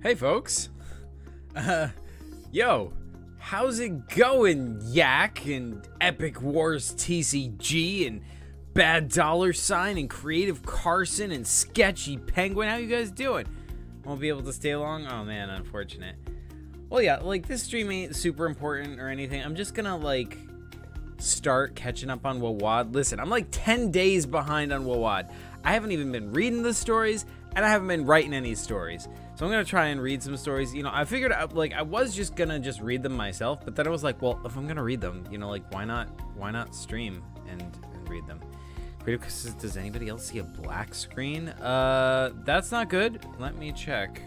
Hey folks, yo, how's it going, Yak and Epic Wars TCG and Bad Dollar Sign and Creative Carson and Sketchy Penguin? How you guys doing? Won't be able to stay long? Oh man, unfortunate. Well, yeah, like this stream ain't super important or anything. I'm just gonna like start catching up on WAWAD. Listen, I'm like 10 days behind on WAWAD. I haven't even been reading the stories and I haven't been writing any stories. So I'm gonna try and read some stories. You know, I figured out, like, I was just gonna read them myself, but then I was like, well, if I'm gonna read them, you know, like, why not stream and read them? Creative says, does anybody else see a black screen? That's not good. Let me check.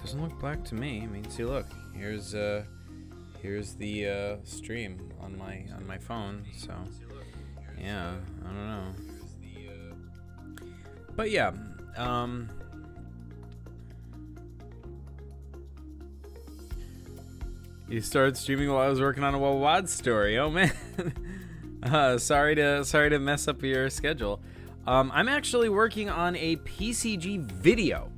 Doesn't look black to me. I mean, see, look, here's the stream on my phone. So yeah, I don't know. But yeah, you started streaming while I was working on a WAWAD story. Oh man. Sorry to mess up your schedule. I'm actually working on a PCG video.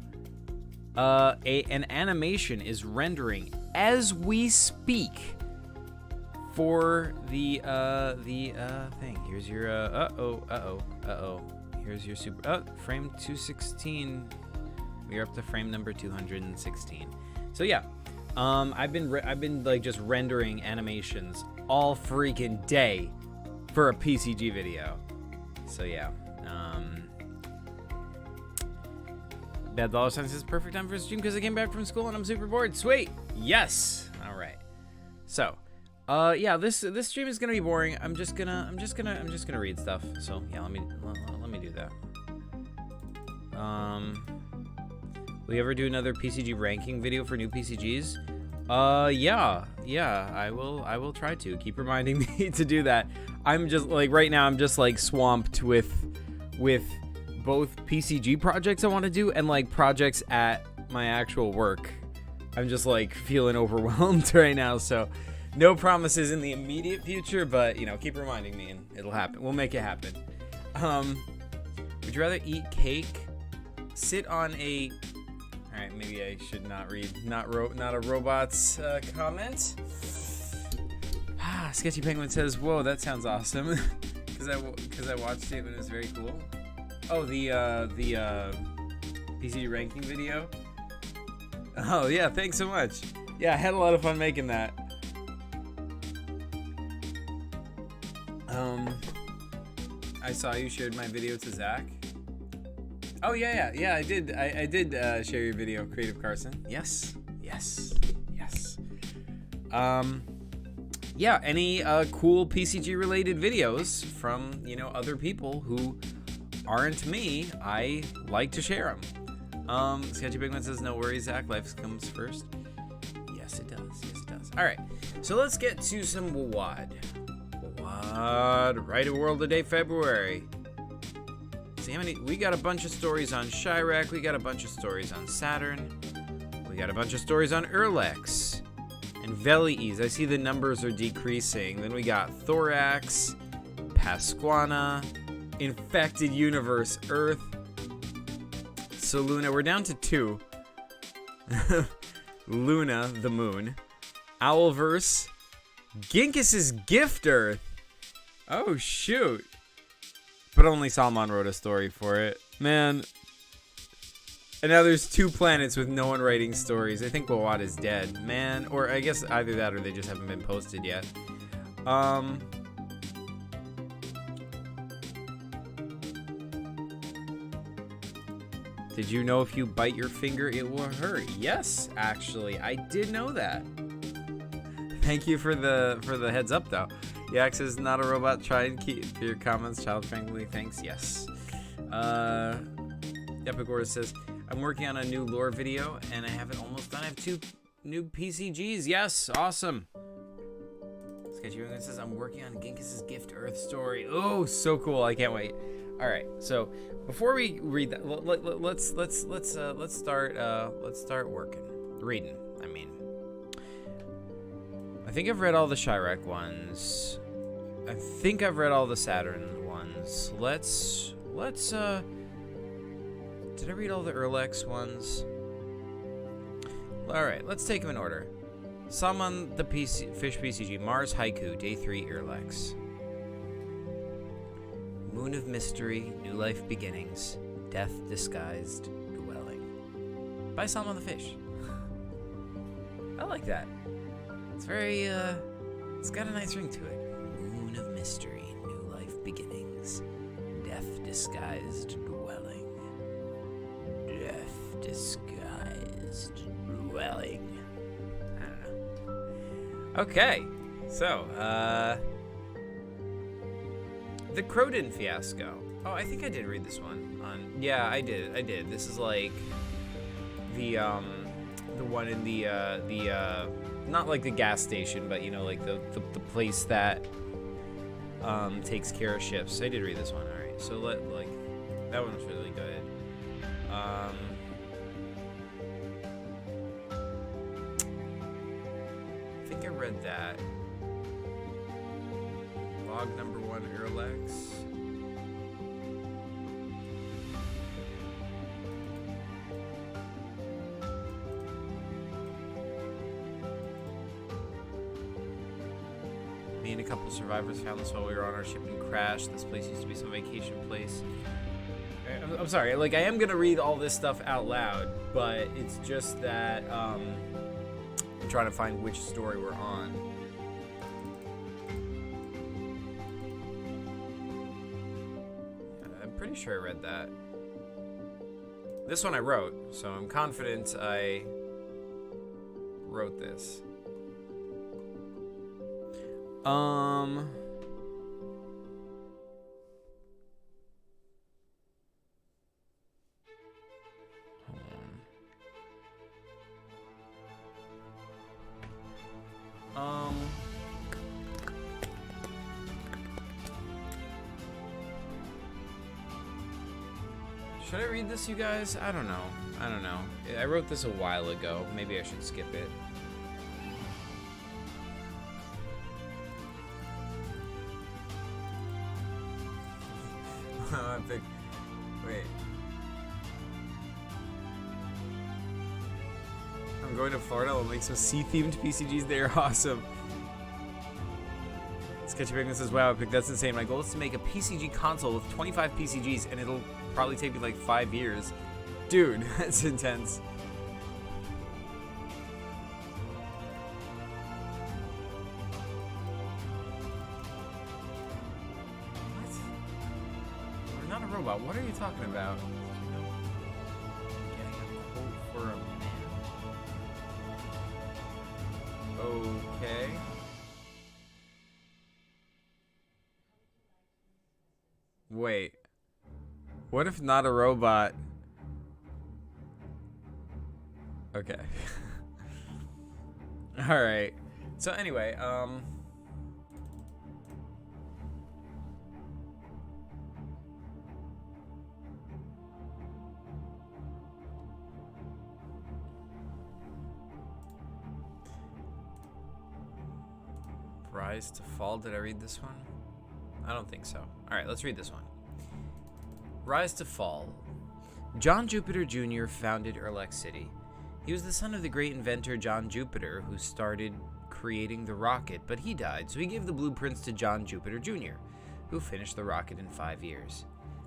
An animation is rendering as we speak for the thing. Here's your here's your super frame 216. We're up to frame number 216. So yeah, I've been like just rendering animations all freaking day for a PCG video. So yeah. Bad Dollar Sign says perfect time for a stream because I came back from school and I'm super bored. Sweet. Yes. All right. So, yeah, this stream is gonna be boring. I'm just gonna read stuff. So yeah, let me do that. Will you ever do another PCG ranking video for new PCGs? Yeah, I will try to. Keep reminding me to do that. I'm just like right now I'm just like swamped with both PCG projects I want to do and like projects at my actual work. I'm just like feeling overwhelmed right now, so no promises in the immediate future, but you know, keep reminding me and it'll happen. We'll make it happen. Would you rather eat cake, sit on a... All right, maybe I should not read not a robot's comment. Sketchy Penguin says, "Whoa, that sounds awesome," because I watched it and it was very cool. Oh, the PCG ranking video. Oh yeah, thanks so much. Yeah, I had a lot of fun making that. I saw you shared my video to Zach. Oh yeah, I did. I did share your video, Creative Carson. Yes. Yeah, any cool PCG related videos from, you know, other people who aren't me, I like to share them. Sketchy Bigman says, no worries, Zach, life comes first. Yes, it does. All right, so let's get to some WAWAD. WAWAD, Right a World a Day, February. See how many, we got a bunch of stories on Chirac, we got a bunch of stories on Saturn, we got a bunch of stories on Erlex, and Velies. I see the numbers are decreasing. Then we got Thorax, Pasquana, Infected Universe, Earth, Soluna. We're down to 2. Luna, the moon, Owlverse, Ginkis's Gift Earth. Oh shoot. But only Salmon wrote a story for it. Man. And now there's 2 planets with no one writing stories. I think WAWAD is dead. Man, or I guess either that or they just haven't been posted yet. Did you know if you bite your finger it will hurt? Yes, actually, I did know that. Thank you for the heads up though. Yax is not a robot. Try and keep your comments child friendly. Thanks. Yes. Epicor says, I'm working on a new lore video and I have it almost done. I have 2 new PCGs. Yes, awesome. Sketchy Penguin says, I'm working on Ginkis's Gift Earth story. Oh, so cool. I can't wait. All right, so before we read that, let's start reading. I mean, I think I've read all the Chirac ones. I think I've read all the Saturn ones. Let's did I read all the Erlex ones? Alright, let's take them in order. Salmon the Fish PCG, Mars Haiku, Day 3 Erlex. Moon of Mystery, New Life Beginnings, Death Disguised Dwelling. By Salmon the Fish. I like that. It's very, it's got a nice ring to it. Moon of Mystery, New Life Beginnings, Death Disguised Dwelling. Death Disguised Dwelling. I don't know. Okay, so, The Croden Fiasco. Oh, I think I did read this one. Yeah, I did. This is like the one in the not like the gas station, but you know, like the place that takes care of ships. I did read this one. All right, so like that one was really good. I think I read that. Log number 1 Erlex. Me and a couple survivors found this while we were on our ship and crashed. This place used to be some vacation place. I'm sorry, like I am gonna read all this stuff out loud, but it's just that I'm trying to find which story we're on. I'm pretty sure I read that. This one I wrote, so I'm confident I wrote this. Hold on. Should I read this, you guys? I don't know. I wrote this a while ago. Maybe I should skip it. Wait. I'm going to Florida. I'll make some sea-themed PCGs. They're awesome. Sketchy Penguin says, wow, Epic, that's insane. My goal is to make a PCG console with 25 PCGs, and it'll probably take me like 5 years. Dude, that's intense. What are you talking about? Getting a quote for a man. Okay. Wait. What if not a robot? Okay. All right. So anyway, Rise to Fall. Did I read this one? I don't think so. Alright, let's read this one. Rise to Fall. John Jupiter Jr. founded Erlex City. He was the son of the great inventor John Jupiter, who started creating the rocket, but he died, so he gave the blueprints to John Jupiter Jr., who finished the rocket in 5 years.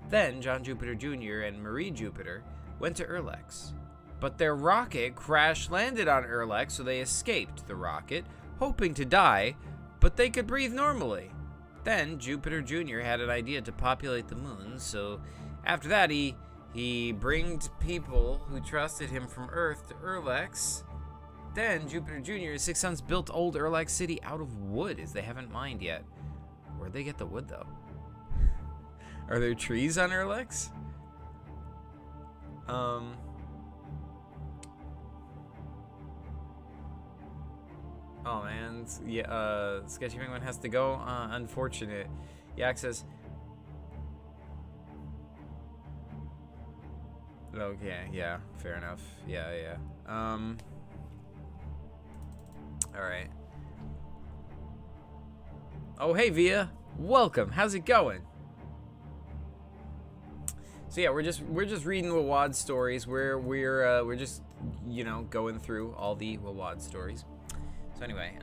Then John Jupiter Jr. and Marie Jupiter went to Erlex. But their rocket crash-landed on Erlex, so they escaped the rocket, hoping to die, but they could breathe normally. Then Jupiter Jr. had an idea to populate the moon, so after that he bringed people who trusted him from Earth to Erlex. Then Jupiter Jr. and his 6 sons built old Erlex City out of wood, as they haven't mined yet. Where'd they get the wood, though? Are there trees on Erlex? Oh man, yeah, Sketchy Penguin has to go. Unfortunate. Yak says, okay, yeah, fair enough. Yeah. Alright. Oh, hey, Via. welcome. How's it going? So yeah, we're just reading WAWAD stories. We're just, you know, going through all the WAWAD stories. So anyway,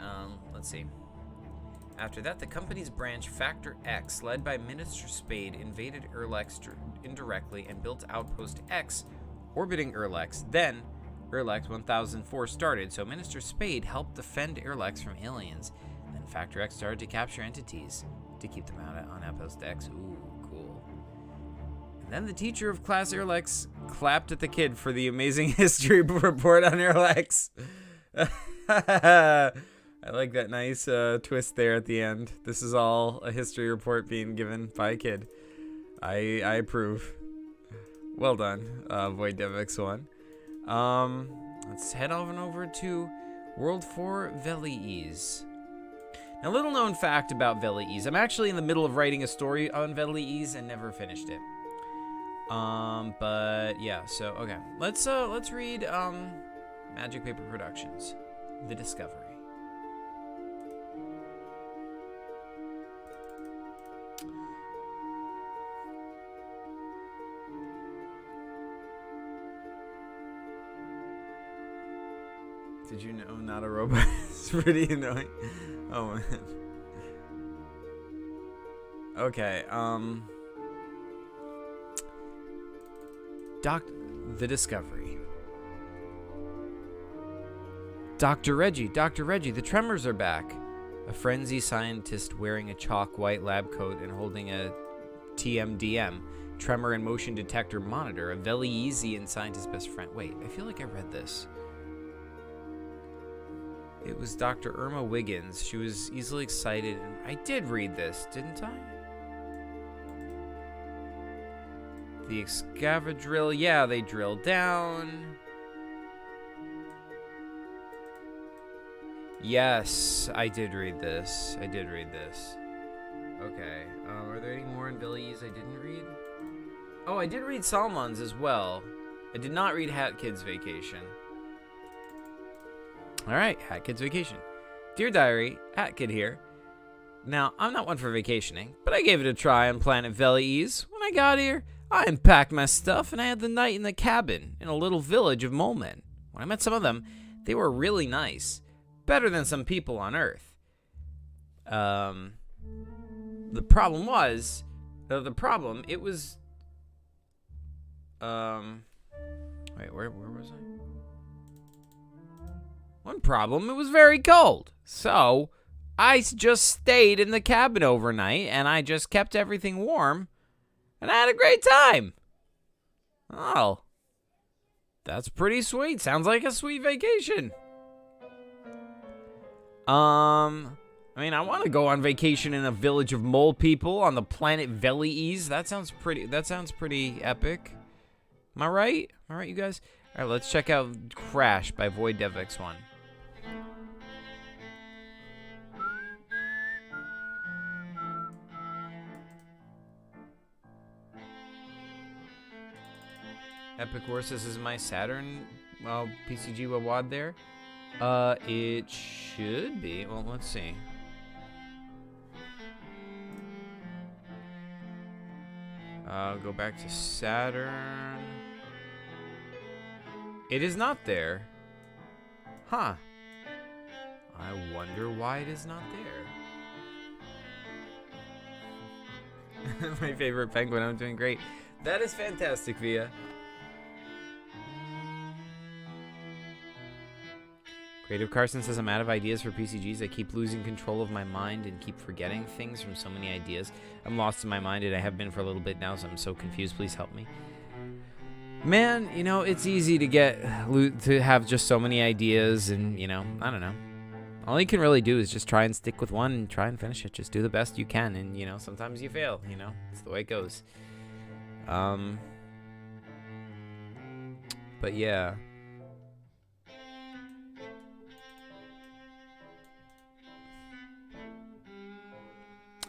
let's see. After that, the company's branch Factor X, led by Minister Spade, invaded Erlex indirectly and built Outpost X, orbiting Erlex. Then, Erlex 1004 started, so Minister Spade helped defend Erlex from aliens. Then Factor X started to capture entities to keep them out on Outpost X. Ooh, cool. And then the teacher of class Erlex clapped at the kid for the amazing history report on Erlex. I like that nice twist there at the end. This is all a history report being given by a kid. I approve. Well done, Void Dev X1. Let's head on over to World 4 Veliz. Now, little known fact about Veliz. I'm actually in the middle of writing a story on Veliz and never finished it. But yeah, so okay. Let's read Magic Paper Productions, The Discovery. Did you know not a robot is pretty annoying? Oh man. Okay, The Discovery. Dr. Reggie, the tremors are back. A frenzy scientist wearing a chalk white lab coat and holding a TMDM, tremor and motion detector monitor, a Velizian scientist's best friend. Wait, I feel like I read this. It was Dr. Irma Wiggins. She was easily excited. I did read this, didn't I? The Excavadrill. Yeah, they drill down. Yes, I did read this. Okay. Are there any more in Veliz I didn't read? Oh, I did read Salmon's as well. I did not read Hat Kid's Vacation. Alright, Hat Kid's Vacation. Dear Diary, Hat Kid here. Now, I'm not one for vacationing, but I gave it a try on Planet Veliz. When I got here, I unpacked my stuff and I had the night in the cabin in a little village of mole men. When I met some of them, they were really nice. Better than some people on Earth. The problem was... it was... Wait, where was I? One problem, it was very cold. So, I just stayed in the cabin overnight, and I just kept everything warm, and I had a great time. Oh. That's pretty sweet. Sounds like a sweet vacation. I mean, I want to go on vacation in a village of mole people on the planet Veliz. That sounds pretty epic. Am I right? You guys? All right, let's check out Crash by Void Dev X1. Epic Wars, this is my Saturn, well, PCG WAWAD there. It should be. Well, let's see. Go back to Saturn. It is not there. Huh. I wonder why it is not there. My favorite penguin. I'm doing great. That is fantastic, Via. Creative Carson says, I'm out of ideas for PCGs. I keep losing control of my mind and keep forgetting things from so many ideas. I'm lost in my mind, and I have been for a little bit now, so I'm so confused. Please help me. Man, you know, it's easy to have just so many ideas, and, you know, I don't know. All you can really do is just try and stick with one and try and finish it. Just do the best you can, and, you know, sometimes you fail, you know. It's the way it goes. But, yeah.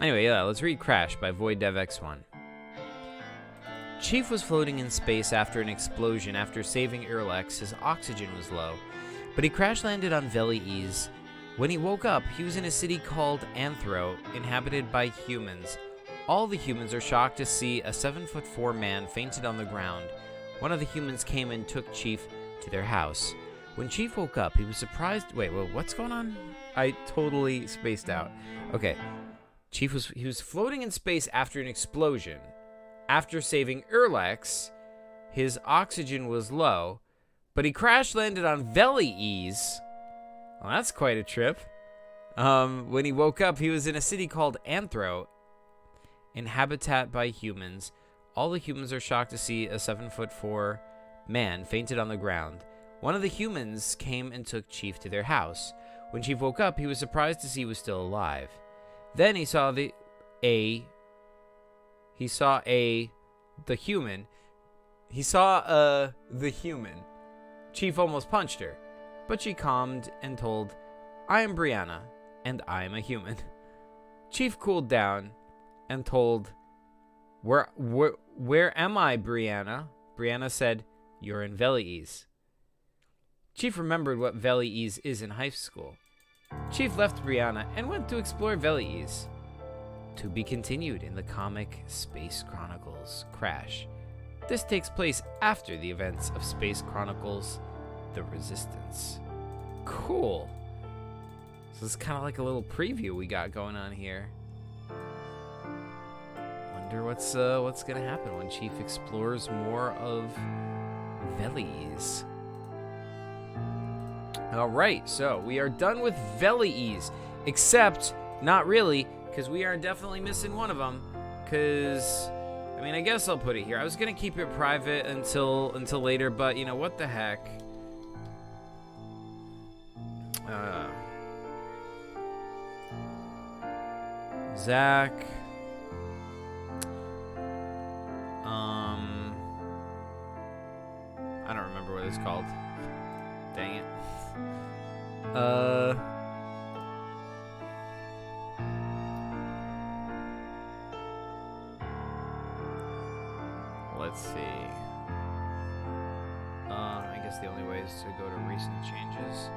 Anyway, yeah, let's read Crash by Void Dev X1. Chief was floating in space after an explosion. After saving Erlex, his oxygen was low. But he crash landed on Veliz When he woke up, he was in a city called Anthro, inhabited by humans. All the humans are shocked to see a 7'4" man fainted on the ground. One of the humans came and took Chief to their house. When Chief woke up, he was surprised. Wait, what's going on? I totally spaced out. Okay. He was floating in space after an explosion. After saving Erlex, his oxygen was low, but he crash landed on Velies. Well, that's quite a trip. When he woke up, he was in a city called Anthro, inhabited by humans. All the humans are shocked to see a 7'4" man fainted on the ground. One of the humans came and took Chief to their house. When Chief woke up, he was surprised to see he was still alive. Then he saw the human. Chief almost punched her, but she calmed and told, "I am Brianna, and I am a human." Chief cooled down and told, Where am I, Brianna?" Brianna said, "You're in Velies." Chief remembered what Velies is in high school. Chief left Brianna and went to explore Velies. To be continued in the comic Space Chronicles Crash. This takes place after the events of Space Chronicles The Resistance. Cool. So this is kind of like a little preview we got going on here. Wonder what's gonna happen when Chief explores more of Velies. Alright, so we are done with Velies, except not really, because we are definitely missing one of them, because I mean, I guess I'll put it here. I was gonna keep it private until later, but you know what the heck. Zach. I don't remember what it's called. Dang it. Let's see. I guess the only way is to go to recent changes.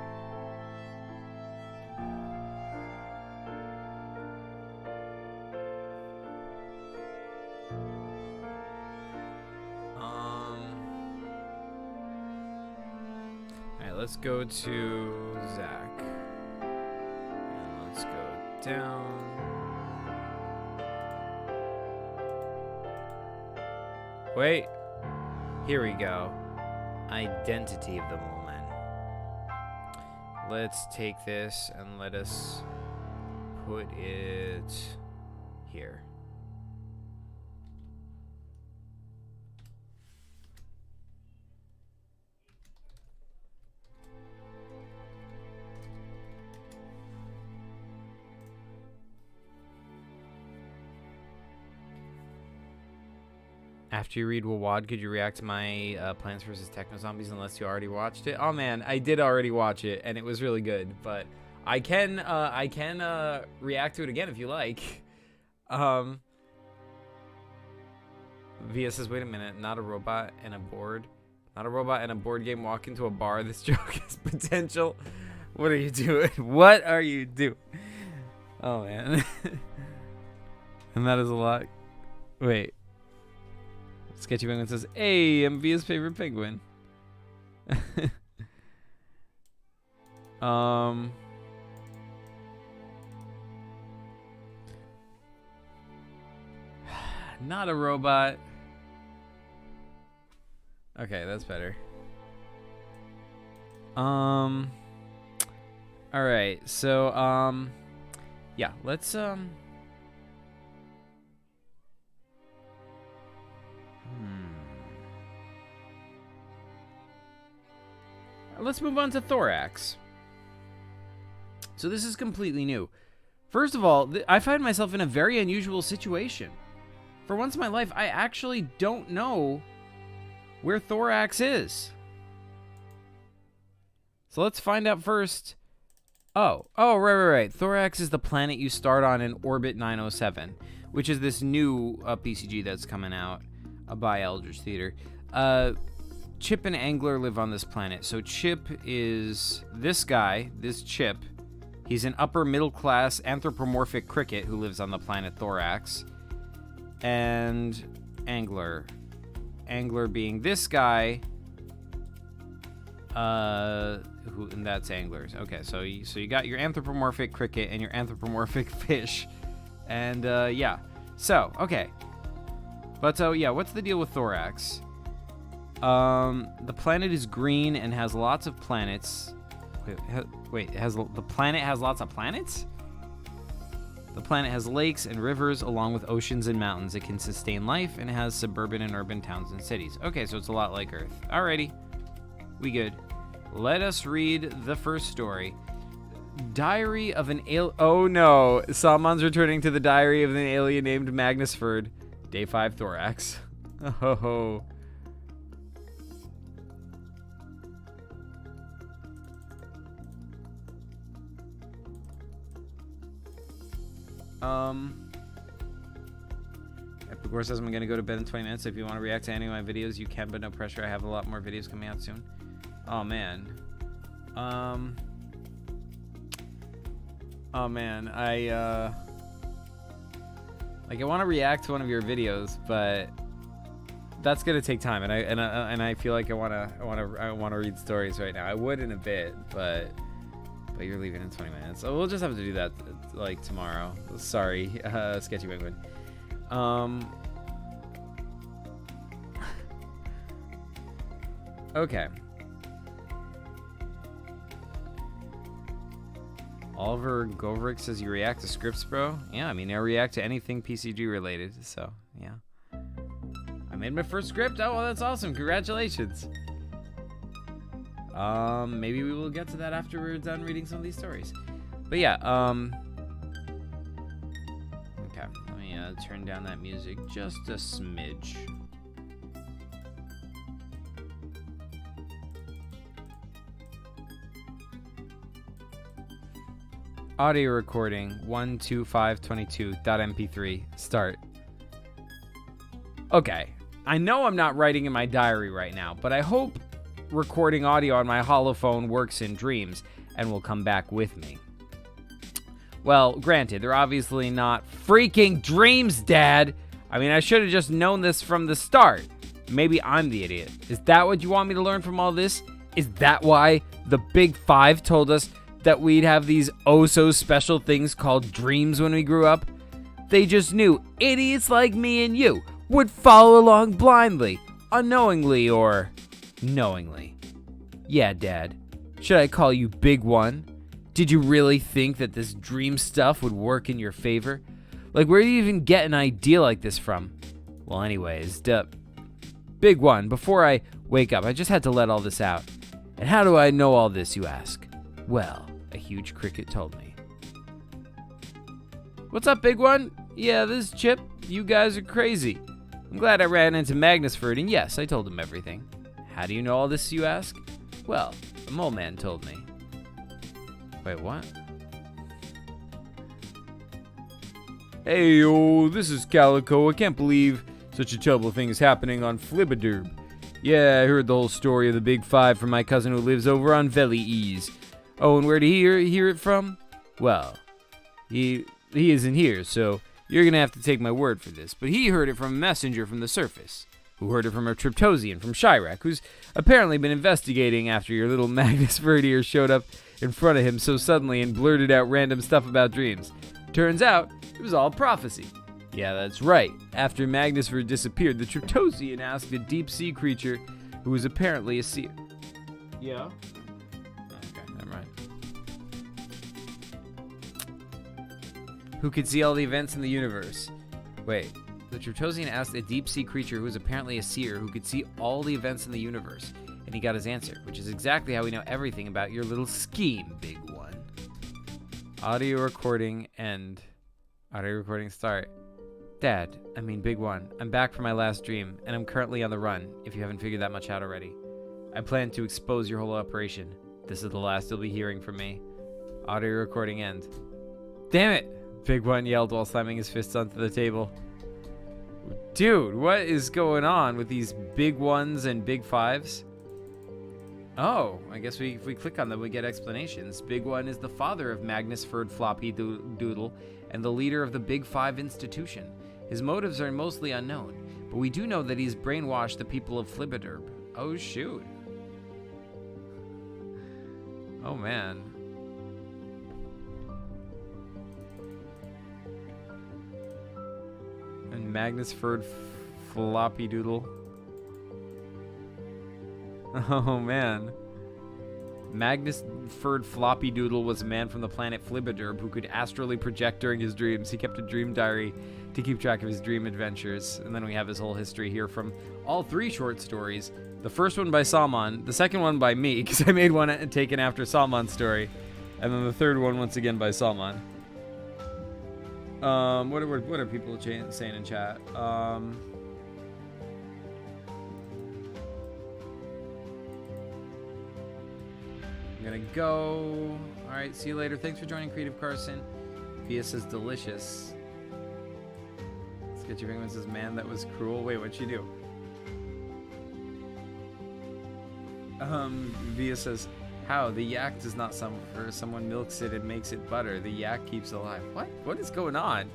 Alright, let's go to Zach. And let's go down. Wait, here we go. Identity of the moment. Let's take this and let us put it here. After you read WAWAD, could you react to my Plants vs. Techno Zombies unless you already watched it? Oh man, I did already watch it, and it was really good. But I can react to it again if you like. Via says, wait a minute, not a robot and a board game walk into a bar. This joke has potential. What are you doing? What are you doing? Oh man. And that is a lot. Wait. Sketchy Penguin says, "Hey, I'm Via's favorite penguin." Not a robot. Okay, that's better. All right. So, yeah, let's let's move on to Thorax. So this is completely new. First of all, I find myself in a very unusual situation. For once in my life, I actually don't know where Thorax is. So let's find out first. Oh, right. Thorax is the planet you start on in Orbit 907, which is this new PCG that's coming out by Eldritch Theater. Chip and Angler live on this planet. So Chip is this guy, this Chip. He's an upper middle class anthropomorphic cricket who lives on the planet Thorax. And angler. Angler being this guy. And that's anglers. Okay, so you got your anthropomorphic cricket and your anthropomorphic fish. And yeah. So, okay. But yeah, what's the deal with Thorax? The planet is green and has lots of planets. The planet has lots of planets? The planet has lakes and rivers along with oceans and mountains. It can sustain life and has suburban and urban towns and cities. Okay, so it's a lot like Earth. Alrighty. We good. Let us read the first story. Diary of an alien. Oh no. Salmon's returning to the diary of an alien named Magnusford. Day 5 Thorax. Oh. Epic War says I'm gonna go to bed in 20 minutes. If you want to react to any of my videos, you can, but no pressure. I have a lot more videos coming out soon. Oh man. Oh man, I want to react to one of your videos, but that's gonna take time, and I feel like I wanna read stories right now. I would in a bit, but you're leaving in 20 minutes, so we'll just have to do that like tomorrow. Sorry, Sketchy Penguin. Okay. Oliver Goverick says you react to scripts, bro. Yeah, I mean, I react to anything PCG related, so yeah. I made my first script. Oh, well, that's awesome. Congratulations. Maybe we will get to that after we're done reading some of these stories. But yeah, okay, let me turn down that music just a smidge. Audio recording 12522.mp3 start. Okay, I know I'm not writing in my diary right now, but I hope recording audio on my holophone works in dreams and will come back with me. Well, granted, they're obviously not freaking dreams, Dad. I mean, I should have just known this from the start. Maybe I'm the idiot. Is that what you want me to learn from all this? Is that why the Big Five told us that we'd have these oh-so-special things called dreams when we grew up? They just knew idiots like me and you would follow along blindly, unknowingly, or knowingly. Yeah, Dad. Should I call you Big One? Did you really think that this dream stuff would work in your favor? Like, where do you even get an idea like this from? Well, anyways, Big One, before I wake up, I just had to let all this out. And how do I know all this, you ask? Well, a huge cricket told me. What's up, Big One? Yeah, this is Chip. You guys are crazy. I'm glad I ran into Magnusford, and yes, I told him everything. How do you know all this, you ask? Well, the mole man told me. Wait, what? Hey, yo, this is Calico. I can't believe such a terrible thing is happening on Flibadurb. Yeah, I heard the whole story of the Big Five from my cousin who lives over on Valley Ease. Oh, and where did he hear it from? Well, he isn't here, so you're gonna have to take my word for this. But he heard it from a messenger from the surface, who heard it from a Triptosian from Chirac, who's apparently been investigating after your little Magnus Verdier showed up in front of him so suddenly and blurted out random stuff about dreams. Turns out, it was all prophecy. Yeah, that's right. After Magnusford disappeared, the Triptosian asked a deep-sea creature who was apparently a seer. Yeah? Okay, never mind. Who could see all the events in the universe. Wait, the Triptosian asked a deep-sea creature who was apparently a seer who could see all the events in the universe, and he got his answer, which is exactly how we know everything about your little scheme, Big One. Audio recording end. Audio recording start. Dad, I mean Big One, I'm back from my last dream, and I'm currently on the run, if you haven't figured that much out already. I plan to expose your whole operation. This is the last you'll be hearing from me. Audio recording end. Damn it! Big One yelled while slamming his fists onto the table. Dude, what is going on with these Big Ones and Big Fives? Oh, I guess if we click on them, we get explanations. Big One is the father of Magnus Ferd Floppy Doodle and the leader of the Big Five institution. His motives are mostly unknown, but we do know that he's brainwashed the people of Flibberderb. Oh, shoot. Oh, man. And Magnus Ferd Floppy Doodle. Oh, man. Magnus Ferd Floppy Doodle was a man from the planet Flibberderb who could astrally project during his dreams. He kept a dream diary to keep track of his dream adventures. And then we have his whole history here from all 3 short stories. The first one by Salman, the second one by me, because I made one taken after Salman's story. And then the third one, once again, by Salman. What are people saying in chat? I'm gonna go. All right, see you later. Thanks for joining, Creative Carson. Via says delicious. Sketchy Penguin says, man, that was cruel. Wait, what'd she do? Via says, how? The yak does not suffer. Someone milks it and makes it butter. The yak keeps alive. What? What is going on?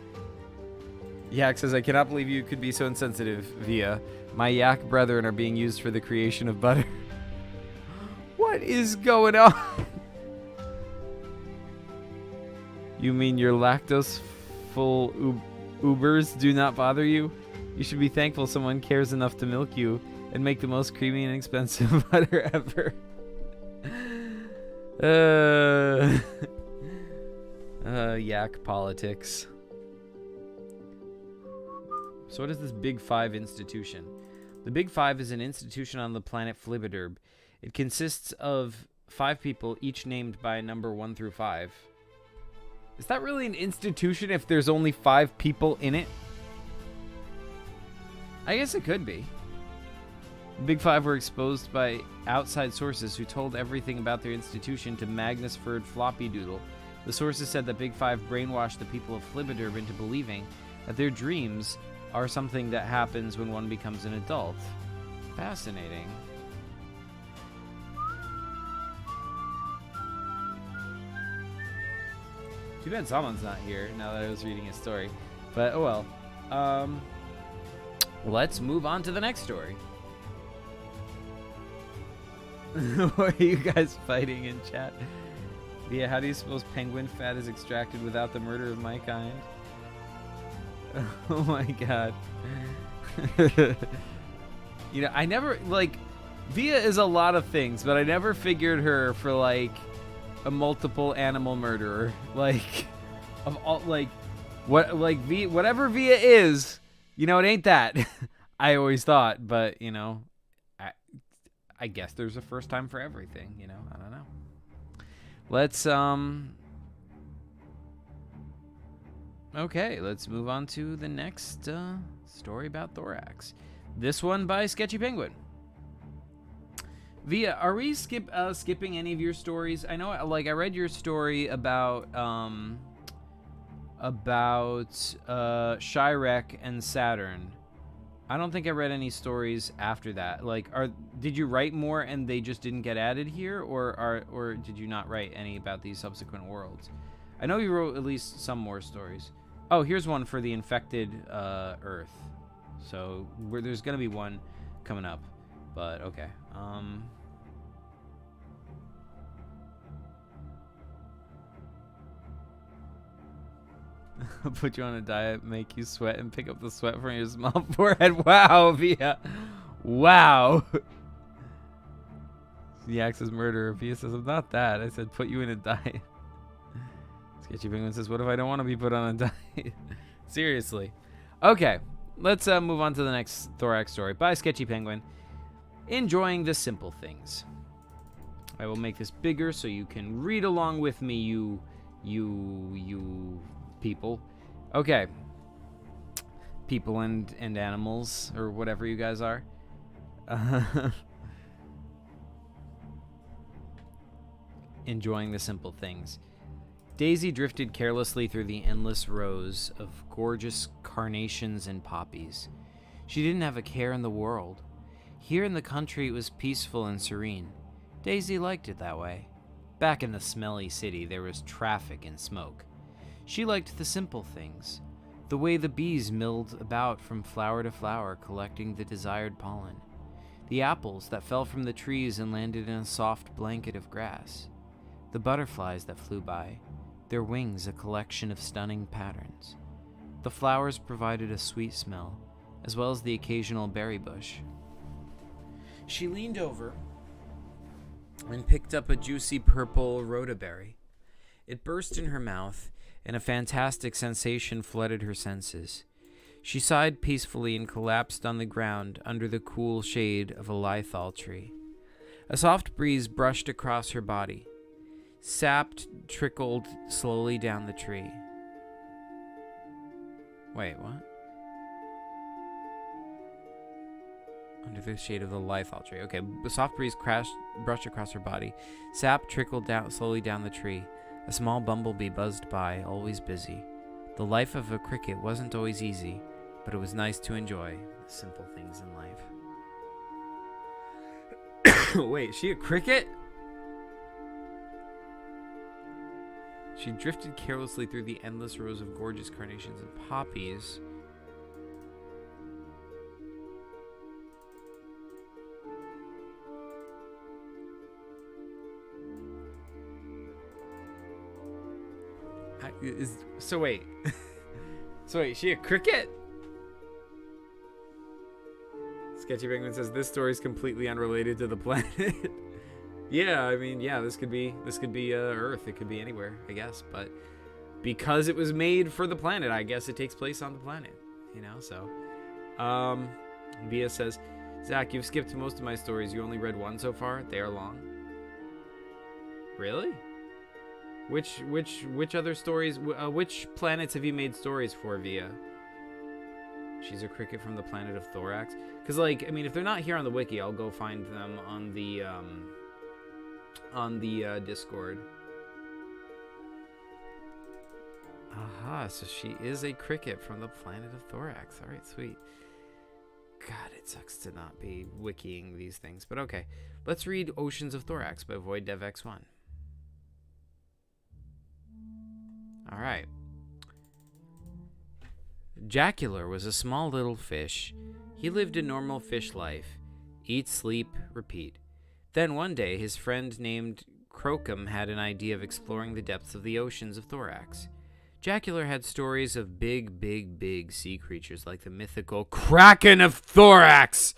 Yak says, I cannot believe you could be so insensitive, Via. My yak brethren are being used for the creation of butter. What is going on? You mean your lactose-full Ubers do not bother you? You should be thankful someone cares enough to milk you and make the most creamy and expensive butter ever. Yak politics. So what is this Big Five institution? The Big Five is an institution on the planet Flibberderb. It consists of 5 people, each named by a number 1 through 5. Is that really an institution if there's only 5 people in it? I guess it could be. The Big Five were exposed by outside sources who told everything about their institution to Magnus Ferd Floppy Doodle. The sources said that Big Five brainwashed the people of Flibberderb into believing that their dreams are something that happens when one becomes an adult. Fascinating. Too bad Salman's not here now that I was reading his story. But, oh well. Let's move on to the next story. What are you guys fighting in chat? Yeah, how do you suppose penguin fat is extracted without the murder of my kind? Oh my god. You know, I never, like, Via is a lot of things, but I never figured her for, like, a multiple animal murderer. Like, of all, like, what, like, whatever Via is, you know, it ain't that. I always thought, but, you know, I guess there's a first time for everything, you know? I don't know. Let's, okay, let's move on to the next story about Thorax. This one by Sketchy Penguin. Via, are we skipping any of your stories? I know, like, I read your story about Shirek and Saturn. I don't think I read any stories after that. Like, did you write more and they just didn't get added here, or did you not write any about these subsequent worlds? I know you wrote at least some more stories. Oh, here's one for the infected Earth. So there's gonna be one coming up, but okay. Put you on a diet, make you sweat, and pick up the sweat from your small forehead. Wow, Via. Wow. The Axis murderer. Via says, I'm not that. I said, put you in a diet. Sketchy Penguin says, what if I don't want to be put on a diet? Seriously. Okay, let's move on to the next Thorax story by Sketchy Penguin. Enjoying the simple things. I will make this bigger so you can read along with me, you people. Okay. People and animals, or whatever you guys are. Enjoying the simple things. Daisy drifted carelessly through the endless rows of gorgeous carnations and poppies. She didn't have a care in the world. Here in the country it was peaceful and serene. Daisy liked it that way. Back in the smelly city, there was traffic and smoke. She liked the simple things, the way the bees milled about from flower to flower collecting the desired pollen, the apples that fell from the trees and landed in a soft blanket of grass, the butterflies that flew by, their wings a collection of stunning patterns. The flowers provided a sweet smell, as well as the occasional berry bush. She leaned over and picked up a juicy purple rhodaberry. It burst in her mouth, and a fantastic sensation flooded her senses. She sighed peacefully and collapsed on the ground under the cool shade of a lythal tree. A soft breeze brushed across her body. Sap trickled slowly down the tree. Wait, what? Under the shade of the lythal tree. Okay, the soft breeze brushed across her body. Sap trickled slowly down the tree. A small bumblebee buzzed by, always busy. The life of a cricket wasn't always easy, but it was nice to enjoy the simple things in life. Wait, is she a cricket? She drifted carelessly through the endless rows of gorgeous carnations and poppies. So wait, is she a cricket? Sketchy Penguin says this story is completely unrelated to the planet. Yeah, I mean, yeah, this could be Earth. It could be anywhere, I guess. But because it was made for the planet, I guess it takes place on the planet. You know, so. Via says, Zach, you've skipped most of my stories. You only read one so far. They are long. Really? Which other stories? Which planets have you made stories for, Via? She's a cricket from the planet of Thorax. Because, like, I mean, if they're not here on the wiki, I'll go find them on the Discord. Aha, so she is a cricket from the planet of Thorax. All right, sweet. God, it sucks to not be wikiing these things, but okay. Let's read Oceans of Thorax by Void Dev X1. All right. Jacular was a small little fish. He lived a normal fish life. Eat, sleep, repeat. Then one day, his friend named Crocum had an idea of exploring the depths of the oceans of Thorax. Jacular had stories of big sea creatures like the mythical Kraken of Thorax.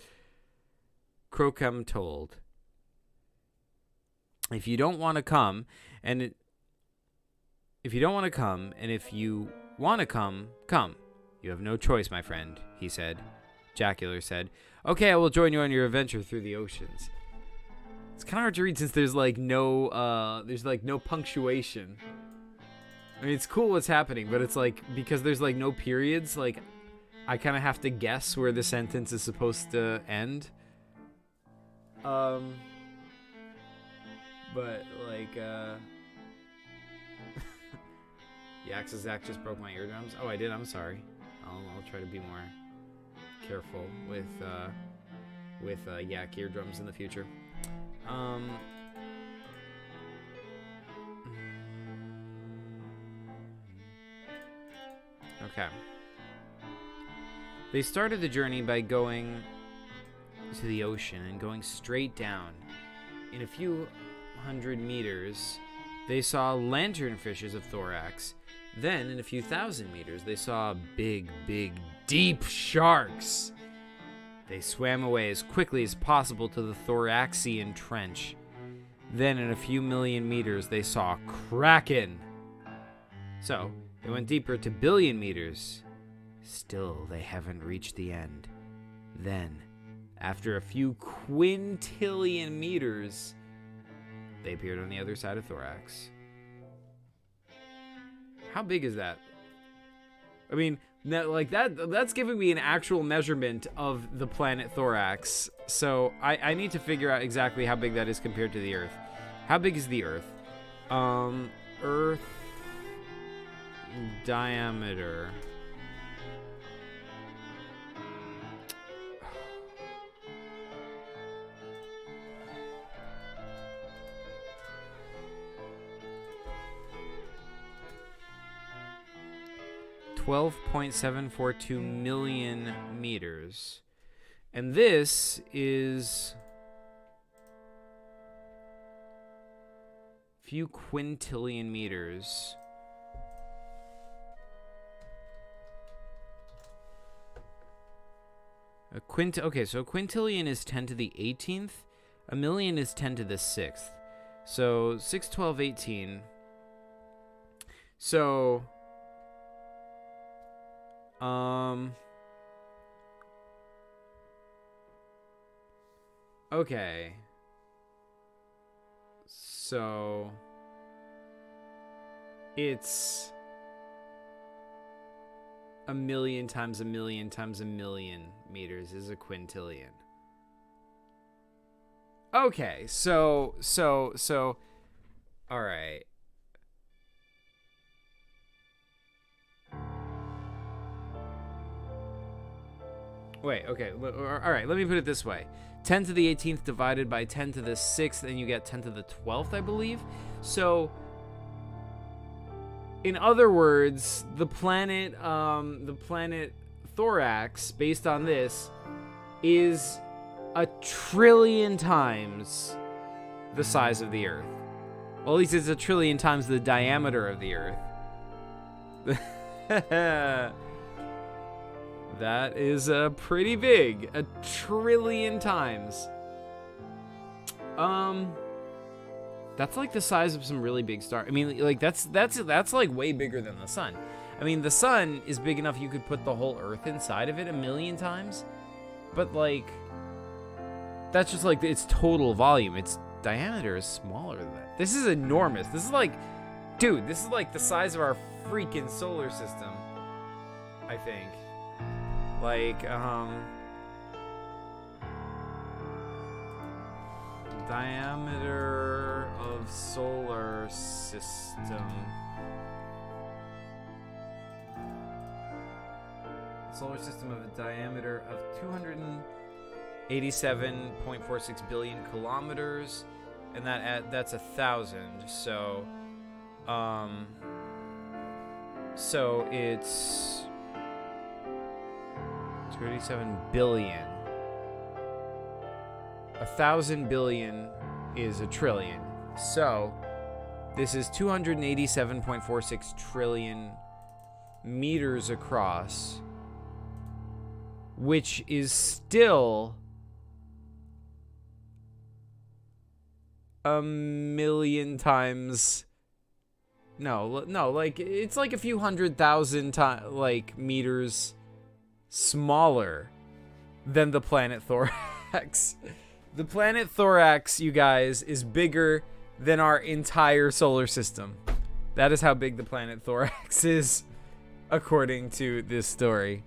Crocum told, if you want to come, and if you want to come. You have no choice, my friend, he said. Jacular said, okay, I will join you on your adventure through the oceans. It's kind of hard to read since there's no punctuation. I mean, it's cool what's happening, but it's like, because there's like no periods, like I kind of have to guess where the sentence is supposed to end. But like, Yak says Zach just broke my eardrums. Oh, I did. I'm sorry. I'll try to be more careful with Yak eardrums in the future. Okay. They started the journey by going to the ocean and going straight down. In a few hundred meters, they saw lanternfishes of Thorax. Then, in a few thousand meters, they saw big, deep sharks. They swam away as quickly as possible to the Thoraxian trench. Then, in a few million meters, they saw Kraken. So, they went deeper to billion meters. Still, they haven't reached the end. Then, after a few quintillion meters, they appeared on the other side of Thorax. How big is that? I mean, that's giving me an actual measurement of the planet Thorax. So I need to figure out exactly how big that is compared to the Earth. How big is the Earth? Earth diameter. 12.742 million meters. And this is a few quintillion meters. Okay, so a quintillion is 10 to the 18th. A million is 10 to the 6th. So 6, 12, 18. So okay. So it's a million times a million times a million meters is a quintillion. Okay, so all right. Wait, okay. All right, let me put it this way. 10 to the 18th divided by 10 to the 6th, and you get 10 to the 12th, I believe. So, in other words, the planet Thorax, based on this, is 1,000,000,000,000 times the size of the Earth. Well, at least it's 1,000,000,000,000 times the diameter of the Earth. That is pretty big. 1,000,000,000,000 times. That's like the size of some really big stars. I mean, like that's like way bigger than the sun. I mean, the sun is big enough you could put the whole Earth inside of it 1,000,000 times. But like, that's just like its total volume. Its diameter is smaller than that. This is enormous. This is like, dude, this is like the size of our freaking solar system, I think. Like, diameter of solar system. Solar system of a diameter of 287.46 billion kilometers, and that's 1,000. So, so it's 287 billion. 1,000 billion is 1,000,000,000,000. So this is 287.46 trillion meters across, which is still 1,000,000 times. No, like it's like a few 100,000 like meters smaller than the planet Thorax. The planet Thorax, you guys, is bigger than our entire solar system. That is how big the planet Thorax is, according to this story.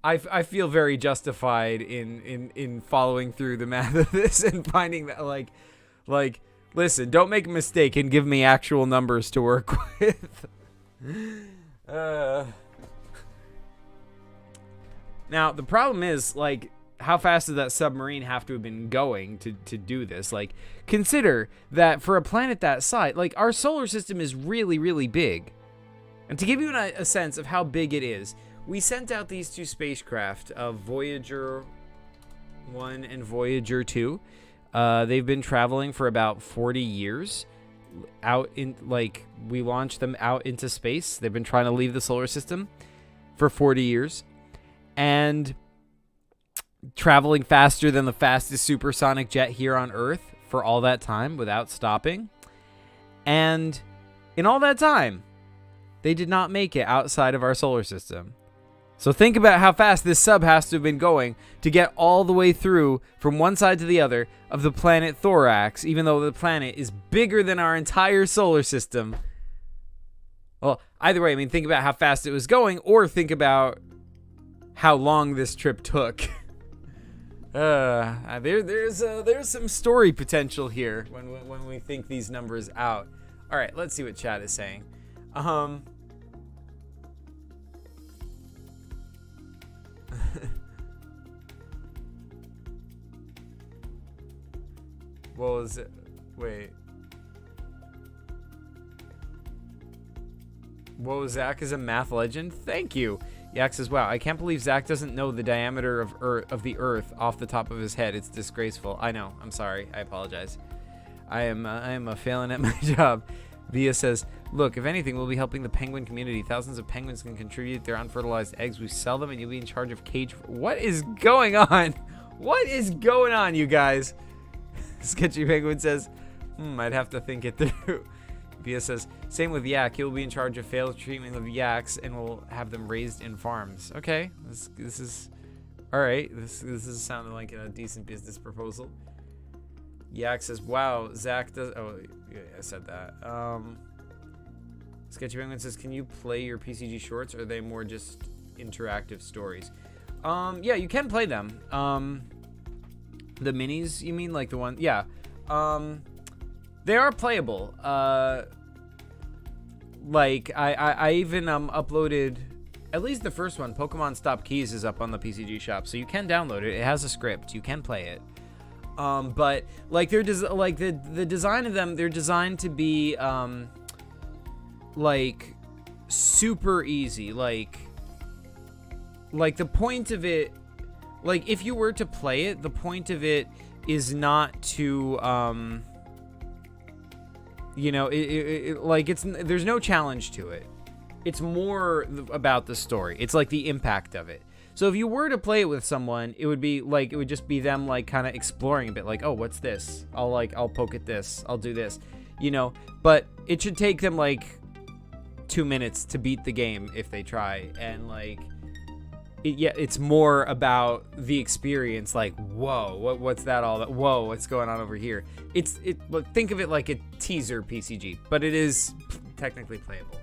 I feel very justified in following through the math of this and finding that like listen, don't make a mistake and give me actual numbers to work with. Now, the problem is, like, how fast does that submarine have to have been going to do this? Like, consider that for a planet that size, like, our solar system is really, really big. And to give you a sense of how big it is, we sent out these two spacecraft, Voyager 1 and Voyager 2. They've been traveling for about 40 years. We launched them out into space. They've been trying to leave the solar system for 40 years. And traveling faster than the fastest supersonic jet here on Earth for all that time without stopping. And in all that time, they did not make it outside of our solar system. So think about how fast this sub has to have been going to get all the way through from one side to the other of the planet Thorax, even though the planet is bigger than our entire solar system. Well, either way, I mean, think about how fast it was going, or think about how long this trip took. There's some story potential here when we think these numbers out. All right, let's see what chat is saying. What was it? Wait. Whoa, Zach is a math legend. Thank you. Yak says, wow, I can't believe Zach doesn't know the diameter of the Earth off the top of his head. It's disgraceful. I know. I'm sorry. I apologize. I am failing at my job. Via says, look, if anything, we'll be helping the penguin community. Thousands of penguins can contribute their unfertilized eggs. We sell them, and you'll be in charge of cage. What is going on? What is going on, you guys? Sketchy Penguin says, I'd have to think it through. Via says, same with Yak. He'll be in charge of failed treatment of yaks, and we'll have them raised in farms. Okay, this is all right. This is sounding like a decent business proposal. Yak says, wow, Zach does. Oh, yeah, I said that. Sketchy Penguin says, can you play your PCG shorts, or are they more just interactive stories? Yeah, you can play them. The minis, you mean, like the one? Yeah. They are playable. Like I even uploaded at least the first one. Pokemon Stop Keys is up on the PCG shop, so you can download it. It has a script. You can play it. But like they're like the design of them, they're designed to be like super easy. Like the point of it, like if you were to play it, the point of it is not to you know, like there's no challenge to it. It's more about the story. It's like the impact of it. So if you were to play it with someone, it would be like, it would just be them like kind of exploring a bit, like, oh, what's this? I'll poke at this. I'll do this, you know, but it should take them like 2 minutes to beat the game if they try. And like, it's more about the experience. Like, whoa, what's that all about? Whoa, what's going on over here? Think of it like a teaser PCG, but it is technically playable.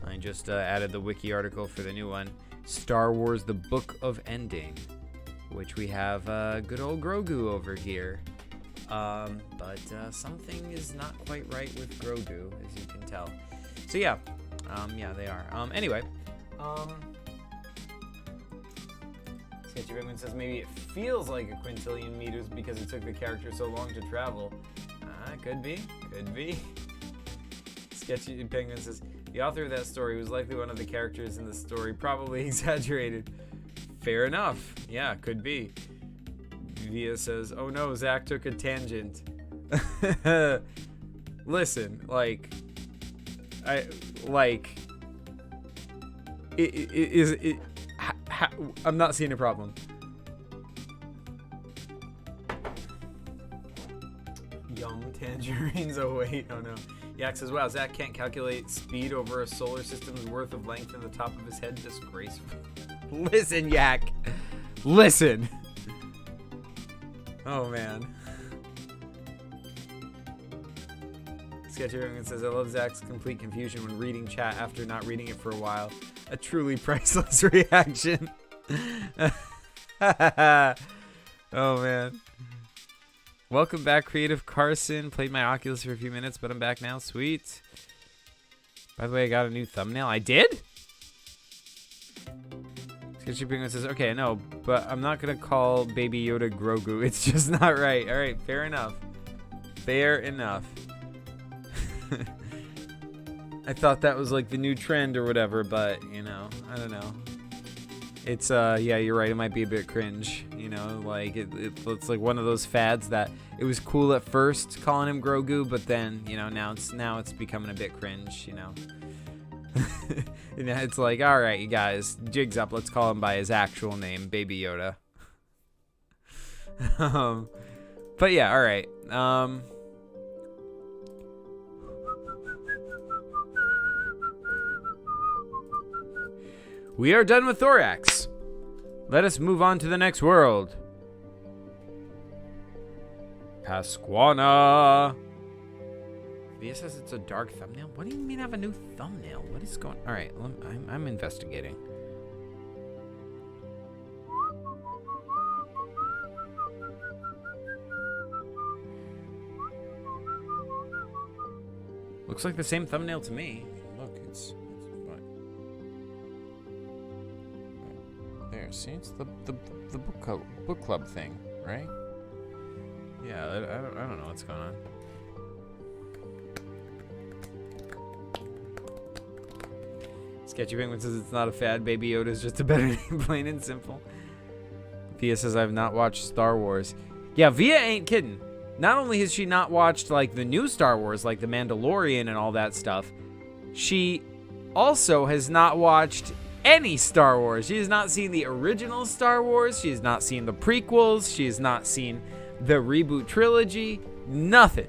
I just added the wiki article for the new one, Star Wars: The Book of Ending, which we have good old Grogu over here. But something is not quite right with Grogu, as you can tell. So yeah, yeah, they are. Anyway, Sketchy Penguin says maybe it feels like a quintillion meters because it took the character so long to travel. Could be. Sketchy Penguin says the author of that story was likely one of the characters in the story, probably exaggerated. Fair enough. Yeah, could be. Via says, oh no, Zach took a tangent. Listen, I'm not seeing a problem. Yum tangerines. Oh wait, oh no. Yak says, wow, Zach can't calculate speed over a solar system's worth of length in the top of his head. Disgraceful. Listen, Yak. Listen. Oh man. Sketchy Penguin says, I love Zach's complete confusion when reading chat after not reading it for a while. A truly priceless reaction. Oh man. Welcome back, Creative Carson. Played my Oculus for a few minutes, but I'm back now. Sweet. By the way, I got a new thumbnail. I did? Sketchy Penguin says, okay, I know, but I'm not going to call Baby Yoda Grogu. It's just not right. All right, fair enough. Fair enough. I thought that was like the new trend or whatever, but, you know, I don't know. It's, yeah, you're right. It might be a bit cringe, you know, like it's like one of those fads that it was cool at first calling him Grogu, but then, you know, now it's becoming a bit cringe, you know. You know, it's like, all right, you guys, jig's up. Let's call him by his actual name, Baby Yoda. But yeah, all right. We are done with Thorax. Let us move on to the next world. Pasquana. Via says it's a dark thumbnail. What do you mean I have a new thumbnail? What is going on? All right, I'm investigating. Looks like the same thumbnail to me. Look, it's what? here. See, it's the book club thing, right? Yeah, I don't know what's going on. Sketchy Penguin says it's not a fad. Baby Yoda is just a better name, plain and simple. Via says I've not watched Star Wars. Yeah, Via ain't kidding. Not only has she not watched like the new Star Wars, like The Mandalorian and all that stuff, she also has not watched any Star Wars. She has not seen the original Star Wars. She has not seen the prequels. She has not seen the reboot trilogy. Nothing.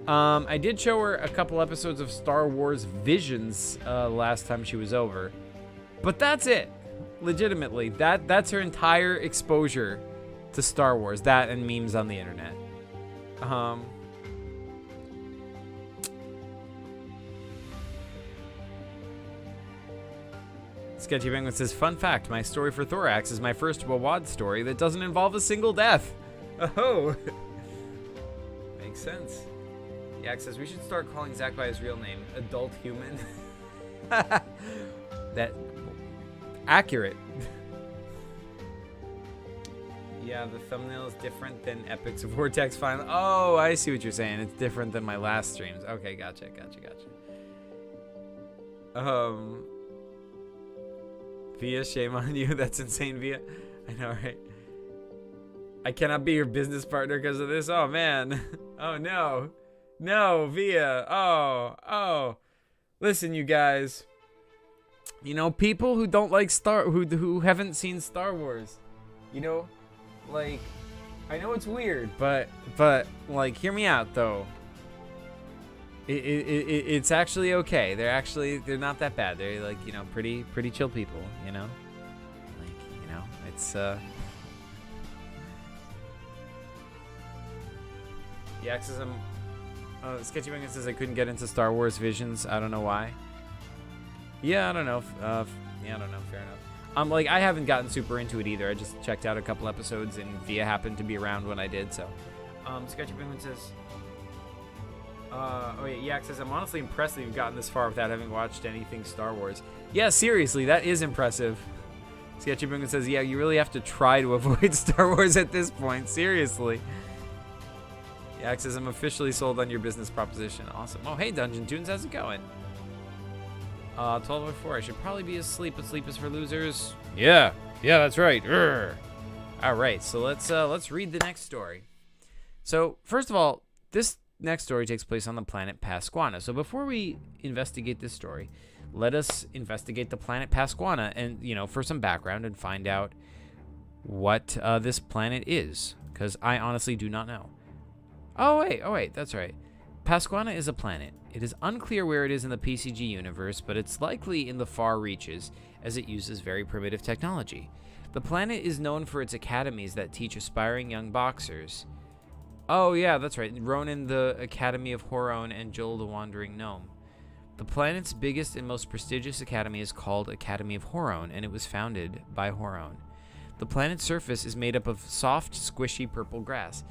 I did show her a couple episodes of Star Wars Visions last time she was over. But that's it. Legitimately. That's her entire exposure to Star Wars. That and memes on the internet. Sketchy Penguin says, fun fact, my story for Thorax is my first WAWAD story that doesn't involve a single death. Oh. Makes sense. Yak says, we should start calling Zach by his real name, Adult Human. That, accurate. Yeah, the thumbnail is different than Epic's Vortex Final. Oh, I see what you're saying. It's different than my last streams. Okay, gotcha. Via, shame on you. That's insane, Via. I know, right? I cannot be your business partner because of this. Oh, man. Oh, no. No, Via. Oh. Listen, you guys. You know, people who don't like who haven't seen Star Wars, you know, like, I know it's weird, but like, hear me out though. It's actually okay. They're not that bad. They're like, you know, pretty chill people, you know. Like, you know, it's the Axism. Sketchy Penguin says I couldn't get into Star Wars Visions. I don't know why. Yeah, I don't know. Yeah, I don't know. Fair enough. Like, I haven't gotten super into it either. I just checked out a couple episodes, and Via happened to be around when I did. So, Sketchy Penguin says, oh yeah, Yak says I'm honestly impressed that you've gotten this far without having watched anything Star Wars. Yeah, seriously, that is impressive. Sketchy Penguin says, yeah, you really have to try to avoid Star Wars at this point. Seriously. Yak says I'm officially sold on your business proposition. Awesome. Oh, hey, Dungeon Tunes, how's it going? 12:04. I should probably be asleep, but sleep is for losers. Yeah, that's right. Urgh. All right, so let's read the next story. So first of all, this next story takes place on the planet Pasquana. So before we investigate this story, let us investigate the planet Pasquana, and for some background and find out what this planet is, because I honestly do not know. Oh wait, that's right. Pasquana is a planet. It is unclear where it is in the PCG universe, but it's likely in the far reaches, as it uses very primitive technology. The planet is known for its academies that teach aspiring young boxers. Oh yeah, that's right. Ronan the Academy of Horon and Joel the Wandering Gnome. The planet's biggest and most prestigious academy is called Academy of Horon, and it was founded by Horon. The planet's surface is made up of soft, squishy purple grass.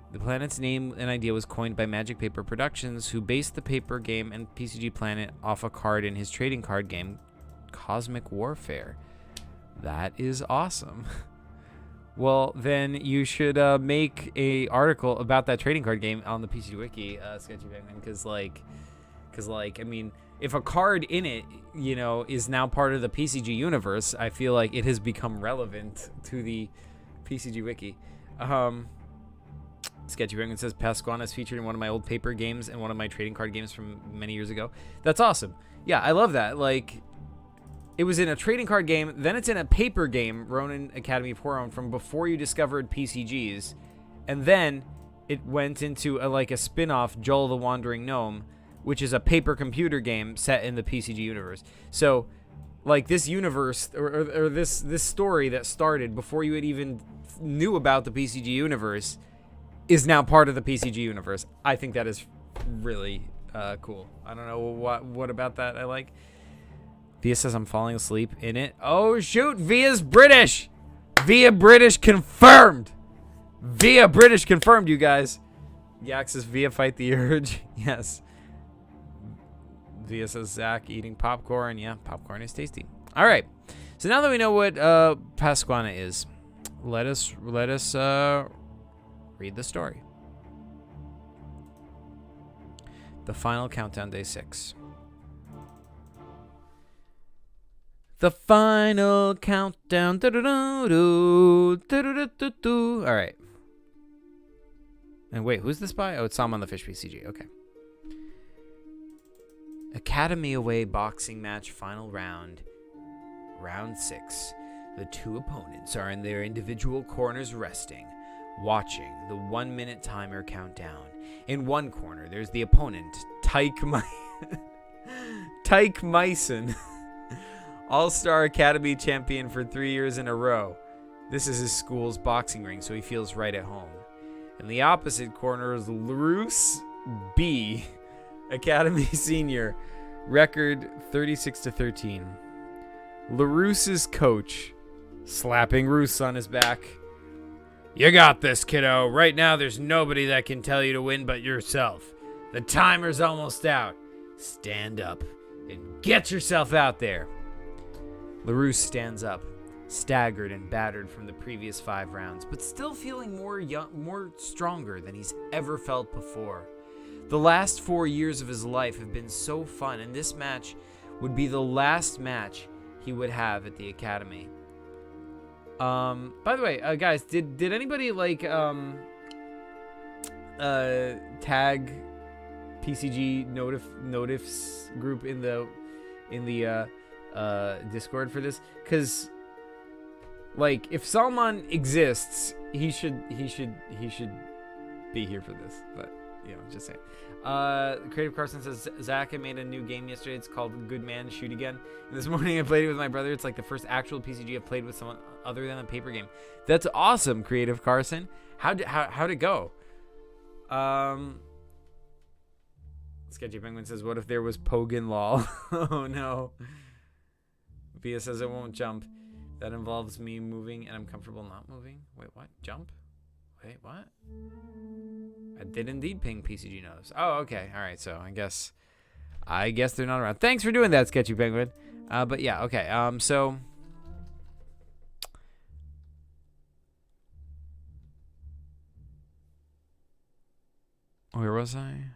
The planet's name and idea was coined by Magic Paper Productions, who based the paper game and PCG planet off a card in his trading card game, Cosmic Warfare. That is awesome. Well, then you should make a article about that trading card game on the PCG Wiki, Sketchy Penguin, because I mean, if a card in it, is now part of the PCG universe, I feel like it has become relevant to the PCG Wiki. Sketchy Penguin says Pasquana is featured in one of my old paper games and one of my trading card games from many years ago. That's awesome. Yeah, I love that. Like, it was in a trading card game, then it's in a paper game, Ronan Academy of Horon, from before you discovered PCGs, and then it went into a spin-off, Joel the Wandering Gnome, which is a paper computer game set in the PCG universe. So, like, this universe, or this story that started before you had even knew about the PCG universe, is now part of the PCG universe. I think that is really cool. I don't know what about that I like. Via says I'm falling asleep in it. Oh shoot, Via's British. Via British confirmed. Via British confirmed, you guys. Yak says Via fight the urge. Yes. Via says Zach eating popcorn. Yeah, popcorn is tasty. All right. So now that we know what Pasquana is, let us read the story. The final countdown, day 6. The final countdown. All right. And wait, who's this by? Oh, it's Sam on the Fish PCG. Okay. Academy away boxing match, final round. Round 6. The two opponents are in their individual corners resting, watching the 1-minute timer count down. In one corner, there's the opponent, Tyke Myson, All-Star Academy champion for 3 years in a row. This is his school's boxing ring, so he feels right at home. In the opposite corner is Larus B, Academy senior, record 36-13. Larus's coach, slapping Roos on his back. You got this, kiddo. Right now, there's nobody that can tell you to win but yourself. The timer's almost out. Stand up and get yourself out there. LaRouse stands up, staggered and battered from the previous 5 rounds, but still feeling more stronger than he's ever felt before. The last 4 years of his life have been so fun, and this match would be the last match he would have at the academy. By the way, guys, did anybody like tag PCG notifs group in the Discord for this? Because like if Salman exists, he should be here for this. But you know, just saying. Creative Carson says, Zach, I made a new game yesterday. It's called Good Man Shoot Again. And this morning I played it with my brother. It's like the first actual PCG I've played with someone other than a paper game. That's awesome, Creative Carson. How'd it go? Sketchy Penguin says, what if there was Pogan Law? Oh no. Via says it won't jump. That involves me moving and I'm comfortable not moving. Wait, what? Jump? Wait, what? I did indeed ping PCG notice. Oh, okay. All right. So I guess they're not around. Thanks for doing that, Sketchy Penguin. But yeah, okay. So where was I?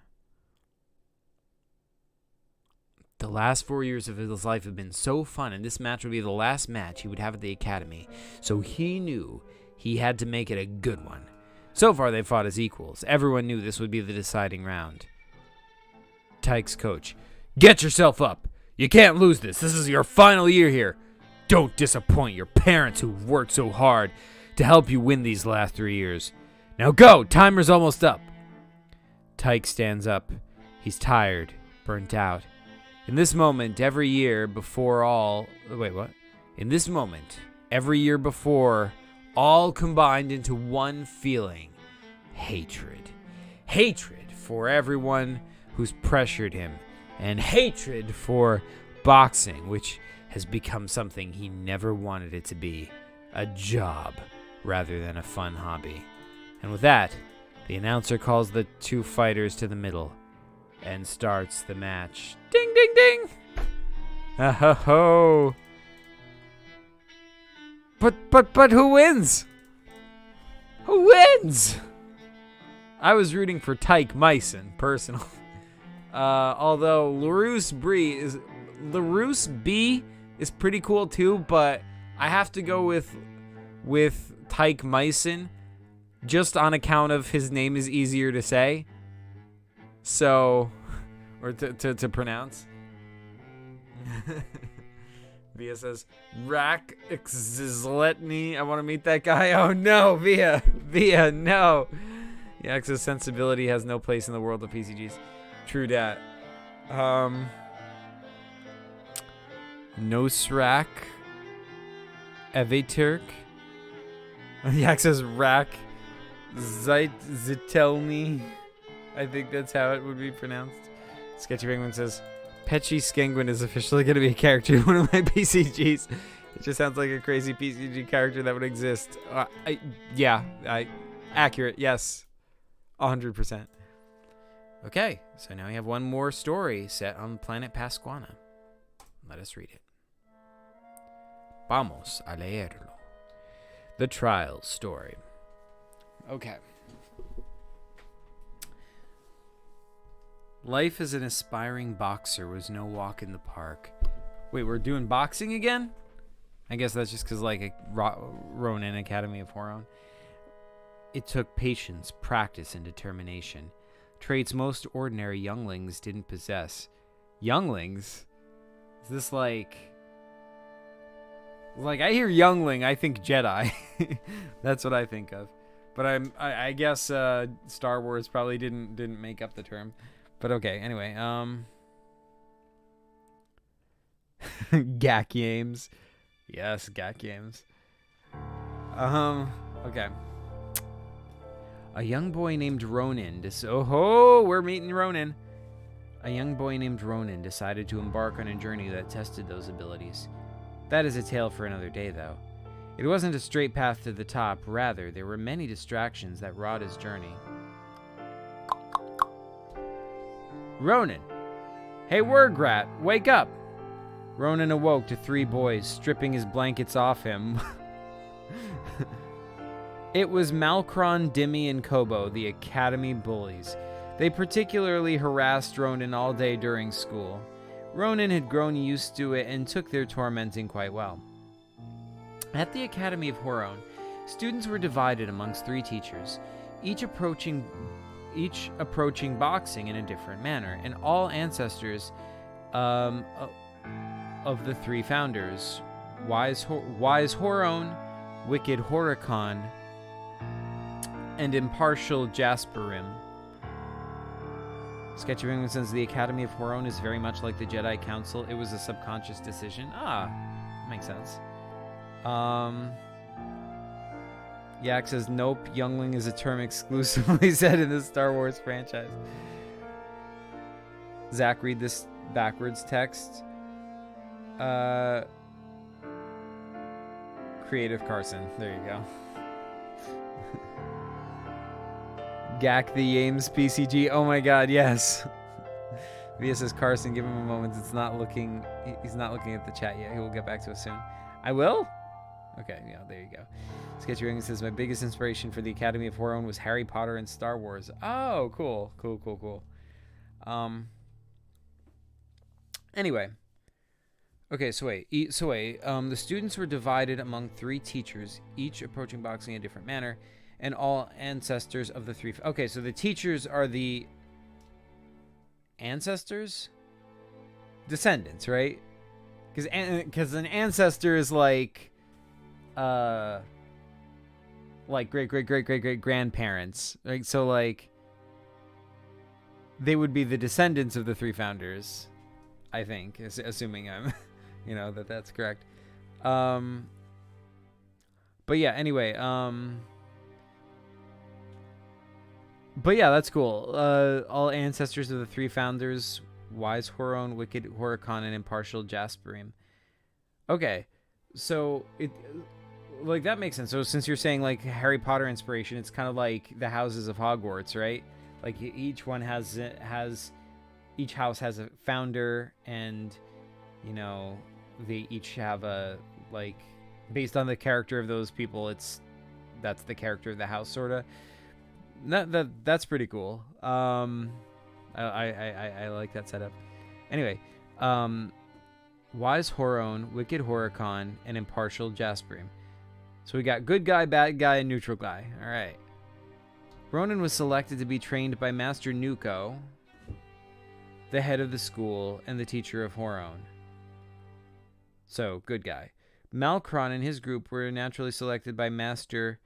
The last 4 years of his life have been so fun, and this match would be the last match he would have at the academy. So he knew he had to make it a good one. So far, they fought as equals. Everyone knew this would be the deciding round. Tyke's coach. Get yourself up. You can't lose this. This is your final year here. Don't disappoint your parents who've worked so hard to help you win these last 3 years. Now go. Timer's almost up. Tyke stands up. He's tired, burnt out. In this moment, every year before all... Wait, what? In this moment, every year before... all combined into one feeling. Hatred. Hatred for everyone who's pressured him. And hatred for boxing, which has become something he never wanted it to be. A job rather than a fun hobby. And with that, the announcer calls the two fighters to the middle and starts the match. Ding, ding, ding! Oh-ho-ho! But who wins? Who wins? I was rooting for Tyke Myson, personally. Although LaRouse B is pretty cool too, but I have to go with Tyke Myson just on account of his name is easier to say. So, or to pronounce. Via says, Rak Xizletny. I want to meet that guy. Oh no, Via, no. Yax's sensibility has no place in the world of PCGs. True dat. Nosrak Eveturk. Yax says Rak Zitelny. I think that's how it would be pronounced. Sketchy Penguin says, Petchy Skengwin is officially going to be a character in one of my PCGs. It just sounds like a crazy PCG character that would exist. Accurate, yes. 100%. Okay, so now we have one more story set on planet Pasquana. Let us read it. Vamos a leerlo. The trial story. Okay. Life as an aspiring boxer was no walk in the park. Wait, we're doing boxing again? I guess that's just because, like, a Ronin Academy of Horon. It took patience, practice, and determination. Traits most ordinary younglings didn't possess. Younglings? Is this like... Like, I hear youngling, I think Jedi. That's what I think of. But I guess Star Wars probably didn't make up the term. But okay, anyway, Gak Yames. Yes, Gak Yames. Okay. A young boy named Ronin we're meeting Ronin. A young boy named Ronin decided to embark on a journey that tested those abilities. That is a tale for another day, though. It wasn't a straight path to the top, rather, there were many distractions that wrought his journey. Ronin! Hey, Wurgrat, wake up! Ronin awoke to 3 boys stripping his blankets off him. It was Malkron, Dimmy, and Kobo, the Academy bullies. They particularly harassed Ronin all day during school. Ronin had grown used to it and took their tormenting quite well. At the Academy of Horon, students were divided amongst 3 teachers, each approaching boxing in a different manner, and all ancestors of the 3 founders, Wise Horon, Wicked Horicon, and Impartial Jasperim. Sketchy Penguin says the Academy of Horon is very much like the Jedi Council. It was a subconscious decision. Makes sense. Yak says, nope, youngling is a term exclusively said in the Star Wars franchise. Zach, read this backwards text. Creative Carson. There you go. Gak the Yames PCG. Oh my god, yes. Via says, Carson, give him a moment. He's not looking at the chat yet. He will get back to us soon. I will? Okay, yeah, there you go. Sketchy Ring says, my biggest inspiration for the Academy of Horon was Harry Potter and Star Wars. Oh, cool. Anyway. Okay, so wait. The students were divided among 3 teachers, each approaching boxing in a different manner, and all ancestors of the 3... Okay, so the teachers are the... ancestors? Descendants, right? Because an ancestor is like great grandparents, right? So like they would be the descendants of the 3 founders, I think, assuming I'm that's correct. But yeah, anyway, but yeah, that's cool. All ancestors of the 3 founders, Wise Horon, Wicked Horicon, and Impartial Jasperim. Okay, so that makes sense. So since you're saying like Harry Potter inspiration, it's kind of like the houses of Hogwarts, right? Like each one each house has a founder, and they each have a, like, based on the character of those people, that's the character of the house, sort of. That's pretty cool. I like that setup. Anyway, Wise Horon, Wicked Horicon, and Impartial Jasperim. So we got good guy, bad guy, and neutral guy. All right. Ronin was selected to be trained by Master Nuko, the head of the school and the teacher of Horon. So, good guy. Malkron and his group were naturally selected by Master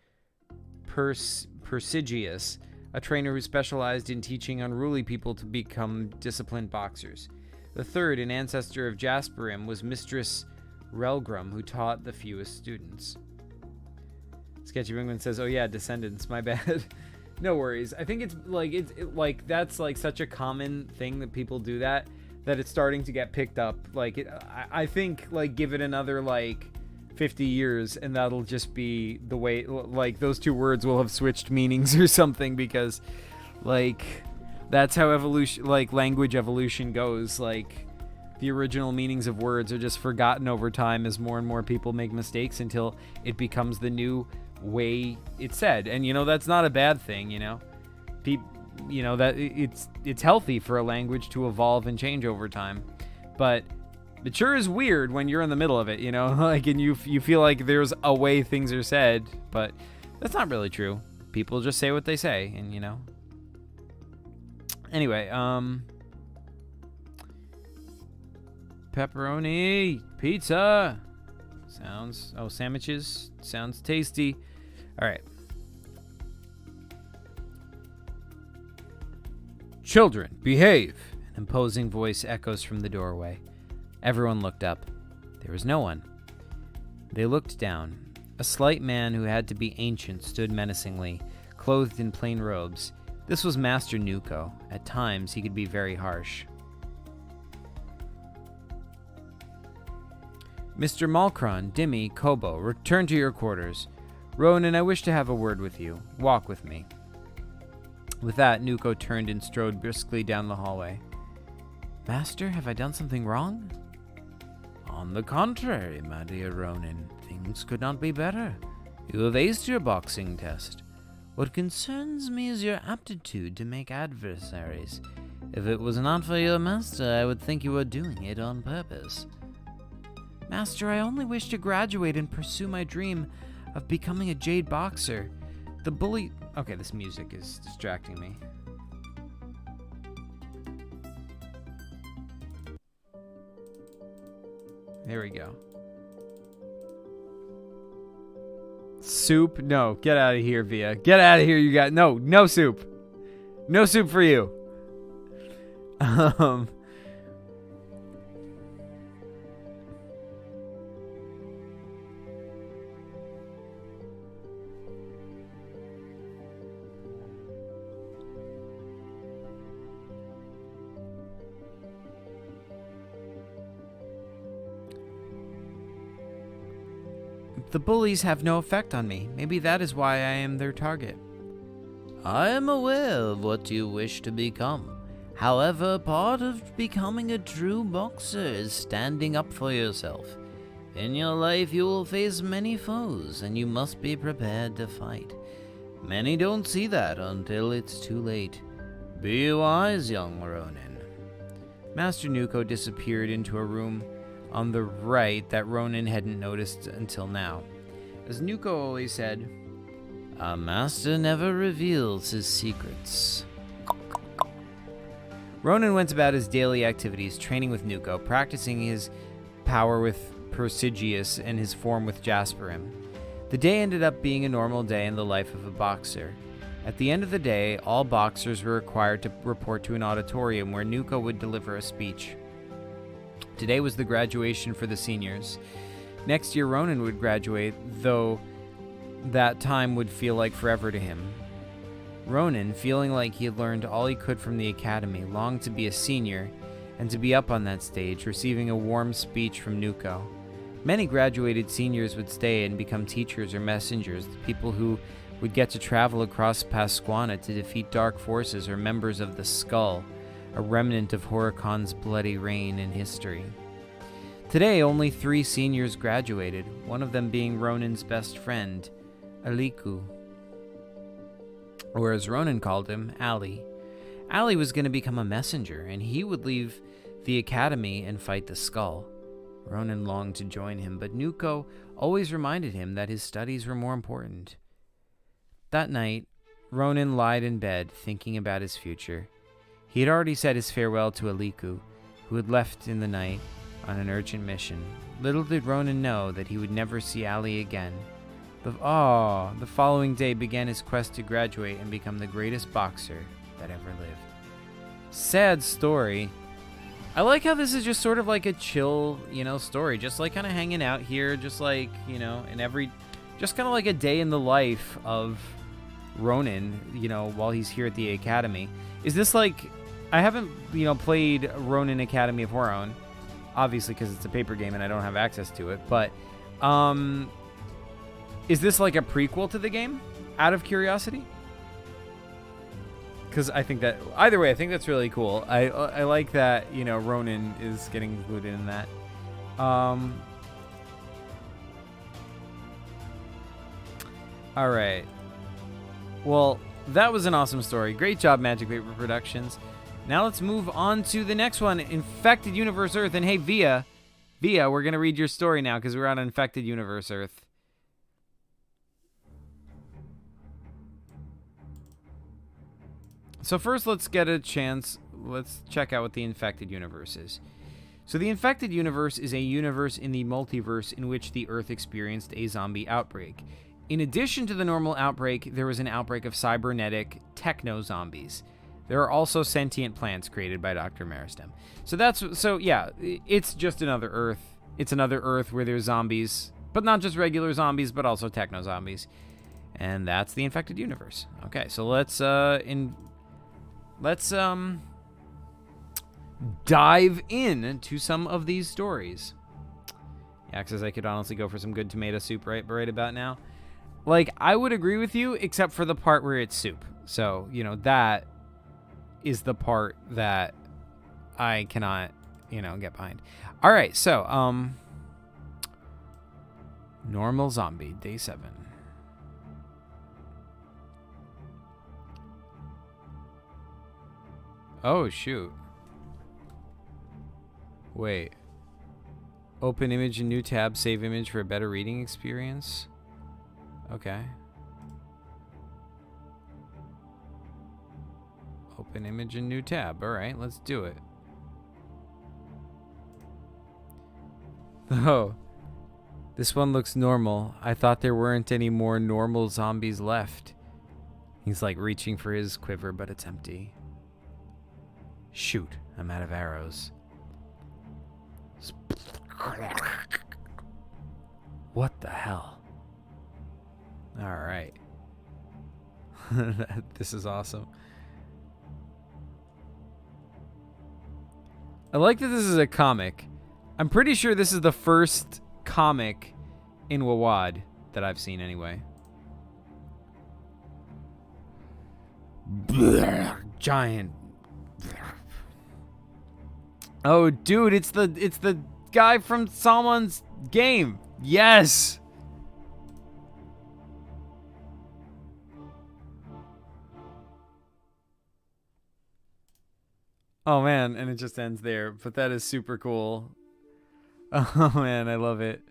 Persigius, a trainer who specialized in teaching unruly people to become disciplined boxers. The third, an ancestor of Jasperim, was Mistress Relgrim, who taught the fewest students. Sketchy Penguin says, oh yeah, descendants, my bad. No worries. I think it's like that's like such a common thing that people do that it's starting to get picked up. Like I think like give it another like 50 years and that'll just be the way, like those 2 words will have switched meanings or something, because like that's how evolution, like language evolution goes. Like the original meanings of words are just forgotten over time as more and more people make mistakes until it becomes the new way it's said. And, that's not a bad thing, that it's healthy for a language to evolve and change over time. But it sure is weird when you're in the middle of it, and you feel like there's a way things are said, but that's not really true. People just say what they say, and Anyway, pepperoni, pizza. Sandwiches. Sounds tasty. All right. Children, behave. An imposing voice echoes from the doorway. Everyone looked up. There was no one. They looked down. A slight man who had to be ancient stood menacingly, clothed in plain robes. This was Master Nuko. At times, he could be very harsh. Mr. Malkron, Dimmy, Kobo, return to your quarters. Ronan, I wish to have a word with you. Walk with me. With that, Nuko turned and strode briskly down the hallway. Master, have I done something wrong? On the contrary, my dear Ronan, things could not be better. You have aced your boxing test. What concerns me is your aptitude to make adversaries. If it was not for your master, I would think you were doing it on purpose. Master, I only wish to graduate and pursue my dream of becoming a jade boxer. The bully... Okay, this music is distracting me. There we go. Soup? No, get out of here, Via. Get out of here, you guys. No soup. No soup for you. The bullies have no effect on me. Maybe that is why I am their target. I am aware of what you wish to become. However, part of becoming a true boxer is standing up for yourself. In your life, you will face many foes, and you must be prepared to fight. Many don't see that until it's too late. Be wise, young Ronin. Master Nuko disappeared into a room on the right that Ronan hadn't noticed until now. As Nuko always said, a master never reveals his secrets. Ronan went about his daily activities, training with Nuko, practicing his power with Prosigius and his form with Jasperim. The day ended up being a normal day in the life of a boxer. At the end of the day, all boxers were required to report to an auditorium where Nuko would deliver a speech. Today was the graduation for the seniors. Next year, Ronan would graduate, though that time would feel like forever to him. Ronan, feeling like he had learned all he could from the academy, longed to be a senior and to be up on that stage, receiving a warm speech from Nuko. Many graduated seniors would stay and become teachers or messengers, the people who would get to travel across Pasquana to defeat dark forces or members of the Skull, a remnant of Huracan's bloody reign in history. Today, only 3 seniors graduated, one of them being Ronan's best friend, Aliku. Or as Ronan called him, Ali. Ali was going to become a messenger, and he would leave the academy and fight the Skull. Ronan longed to join him, but Nuko always reminded him that his studies were more important. That night, Ronan lied in bed, thinking about his future. He had already said his farewell to Aliku, who had left in the night on an urgent mission. Little did Ronan know that he would never see Ali again. The following day began his quest to graduate and become the greatest boxer that ever lived. Sad story. I like how this is just sort of like a chill, story. Just like kind of hanging out here, just like, just kind of like a day in the life of Ronan, while he's here at the academy. Is this like... I haven't, played Ronin Academy of Horon, obviously because it's a paper game and I don't have access to it, but, is this like a prequel to the game, out of curiosity? because I think that either way, I think that's really cool. I like that, you know, Ronin is getting included in that. All right. Well, that was an awesome story. Great job, Magic Paper Productions. Now let's move on to the next one, Infected Universe Earth. And hey, Via, we're going to read your story now because we're on Infected Universe Earth. So first, let's get a chance. Let's check out what the Infected Universe is. So the Infected Universe is a universe in the multiverse in which the Earth experienced a zombie outbreak. In addition to the normal outbreak, there was an outbreak of cybernetic techno-zombies. There are also sentient plants created by Dr. Meristem. So yeah, it's just another Earth. It's another Earth where there's zombies, but not just regular zombies, but also techno-zombies. And that's the Infected Universe. Okay, so let's dive into some of these stories. Yeah, because I could honestly go for some good tomato soup right about now. Like, I would agree with you, except for the part where it's soup. So, you know, that is the part that I cannot, you know, get behind. All right, so, normal zombie, day 7. Oh, shoot. Wait. Open image in new tab, save image for a better reading experience. Okay. Open image in new tab. All right, let's do it. Oh. This one looks normal. I thought there weren't any more normal zombies left. He's like reaching for his quiver, but it's empty. Shoot, I'm out of arrows. What the hell? All right. This is awesome. I like that this is a comic. I'm pretty sure this is the first comic in WAWAD that I've seen anyway. Giant. Oh, dude, it's the guy from Salmon's game. Yes. Oh man, and it just ends there, but that is super cool. Oh man, I love it.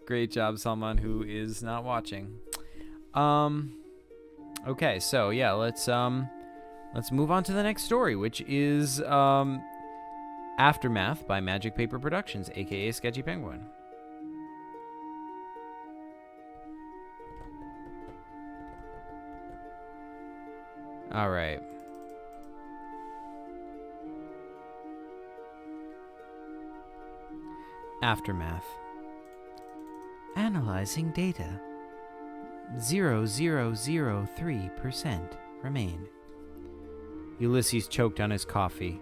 Great job, Salman, who is not watching. Okay, so yeah, let's move on to the next story, which is Aftermath by Magic Paper Productions, aka Sketchy Penguin. All right. Aftermath. Analyzing data. 0.0003% remain. Ulysses choked on his coffee.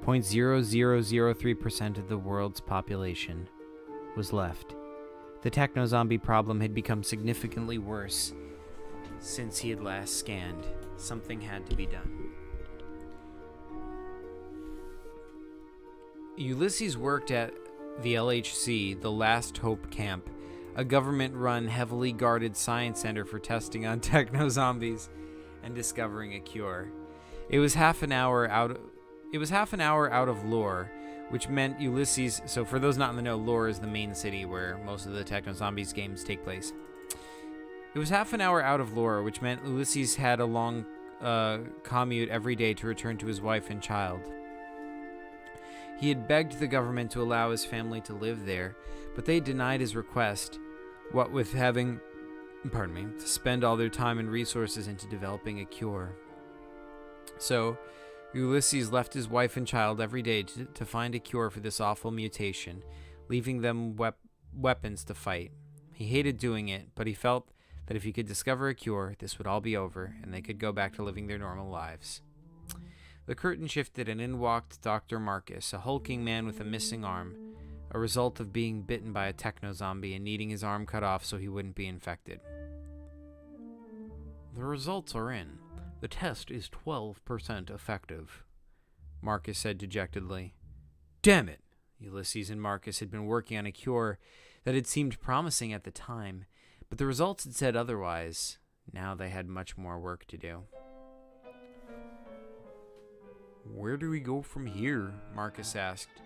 0.0003% of the world's population was left. The techno-zombie problem had become significantly worse since he had last scanned. Something had to be done. Ulysses worked at the LHC, the Last Hope Camp, a government-run, heavily guarded science center for testing on techno-zombies and discovering a cure. It was half an hour out of Lore, which meant Ulysses. So for those not in the know, Lore is the main city where most of the techno-zombies games take place. It was half an hour out of Lore, which meant Ulysses had a long commute every day to return to his wife and child. He had begged the government to allow his family to live there, but they denied his request, what with having, to spend all their time and resources into developing a cure. So, Ulysses left his wife and child every day to find a cure for this awful mutation, leaving them weapons to fight. He hated doing it, but he felt that if he could discover a cure, this would all be over, and they could go back to living their normal lives. The curtain shifted, and in walked Dr. Marcus, a hulking man with a missing arm, a result of being bitten by a techno-zombie and needing his arm cut off so he wouldn't be infected. The results are in. The test is 12% effective, Marcus said dejectedly. Damn it! Ulysses and Marcus had been working on a cure that had seemed promising at the time, but the results had said otherwise. Now they had much more work to do. Where do we go from here? Marcus asked.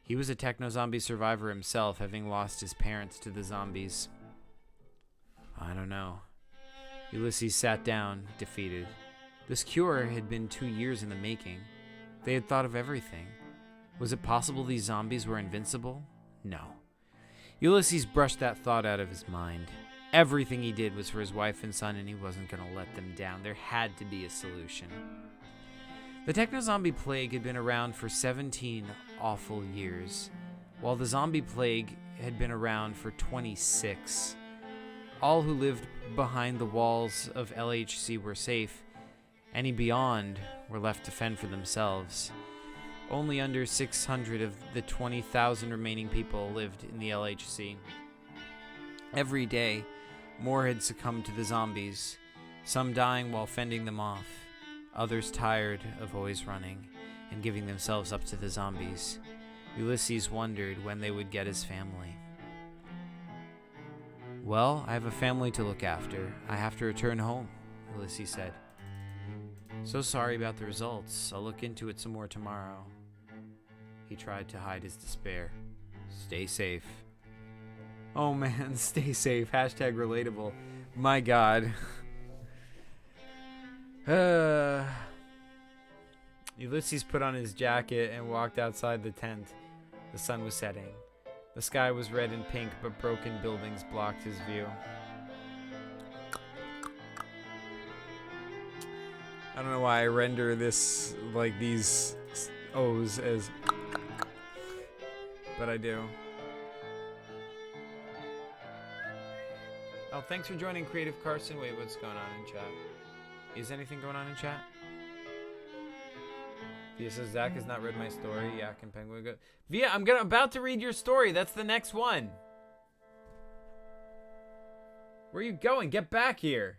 He was a techno-zombie survivor himself, having lost his parents to the zombies. I don't know. Ulysses sat down, defeated. This cure had been 2 years in the making. They had thought of everything. Was it possible these zombies were invincible? No. Ulysses brushed that thought out of his mind. Everything he did was for his wife and son, and he wasn't going to let them down. There had to be a solution. The techno-zombie plague had been around for 17 awful years, while the zombie plague had been around for 26. All who lived behind the walls of LHC were safe. Any beyond were left to fend for themselves. Only under 600 of the 20,000 remaining people lived in the LHC. Every day, more had succumbed to the zombies, some dying while fending them off, others tired of always running and giving themselves up to the zombies. Ulysses wondered when they would get his family. Well, I have a family to look after. I have to return home, Ulysses said. So sorry about the results. I'll look into it some more tomorrow. He tried to hide his despair. Stay safe. Oh man, stay safe. Hashtag relatable. My God. Ulysses put on his jacket and walked outside the tent. The sun was setting. The sky was red and pink, but broken buildings blocked his view. I don't know why I render this, like, these O's as... but I do. Oh, thanks for joining Creative Carson. Wait, what's going on in chat? Is anything going on in chat? Via says Zach has not read my story. Yak and Penguin go. Via, I'm about to read your story. That's the next one. Where are you going? Get back here.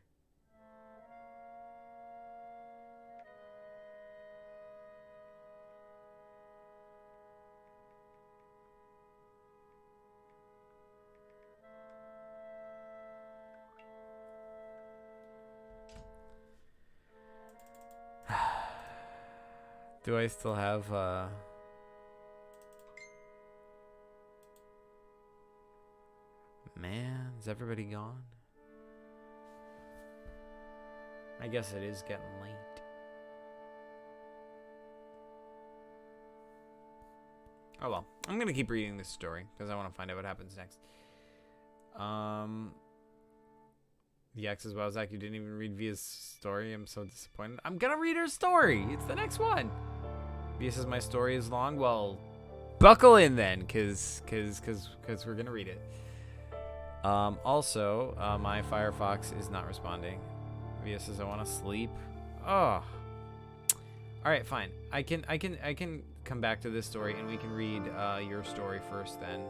Do I still have, Man, is everybody gone? I guess it is getting late. Oh well, I'm gonna keep reading this story, because I want to find out what happens next. The X as well, Zach, you didn't even read Via's story. I'm so disappointed. I'm gonna read her story. It's the next one. Via says my story is long. Well, buckle in then, cause we're gonna read it. Also, my Firefox is not responding. Via says I want to sleep. Oh. All right, fine. I can come back to this story and we can read your story first then,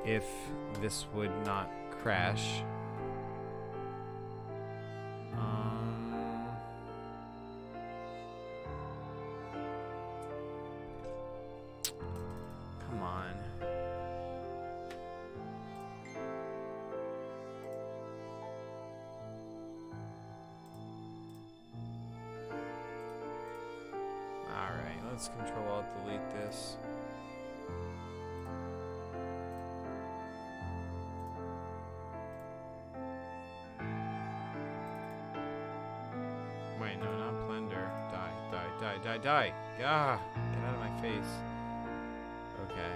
if this would not crash. Come on. Alright, let's Control-Alt-Delete this. Wait, no, not Blender. Die. Ah, get out of my face. Okay,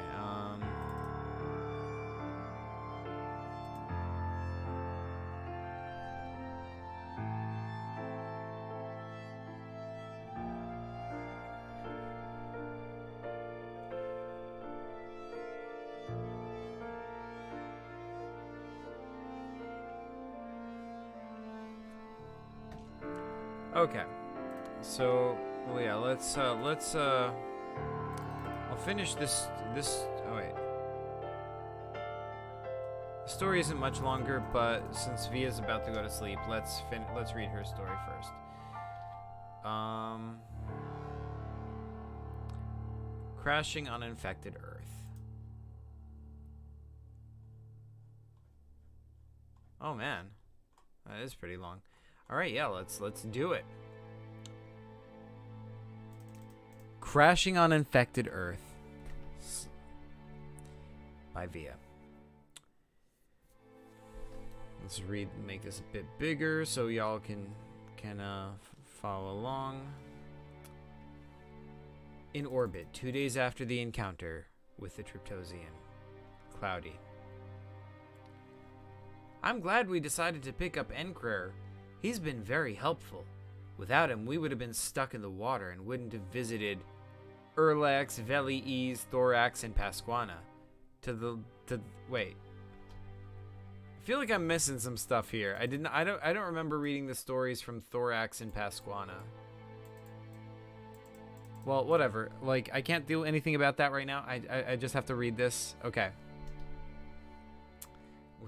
okay. So, well, yeah, let's I'll finish this, oh wait. Story isn't much longer, but since Via's about to go to sleep, let's read her story first. Crashing on infected Earth. Oh man, that is pretty long. All right, yeah, let's do it. Crashing on infected Earth by Via. Let's make this a bit bigger so y'all can follow along. In orbit, 2 days after the encounter with the Triptosian. Cloudy. I'm glad we decided to pick up Encrer. He's been very helpful. Without him, we would have been stuck in the water and wouldn't have visited Erlax, Velies, Thorax, and Pasquana. Wait. I feel like I'm missing some stuff here. I don't remember reading the stories from Thorax and Pasquana. Well, whatever. Like, I can't do anything about that right now. I just have to read this. Okay.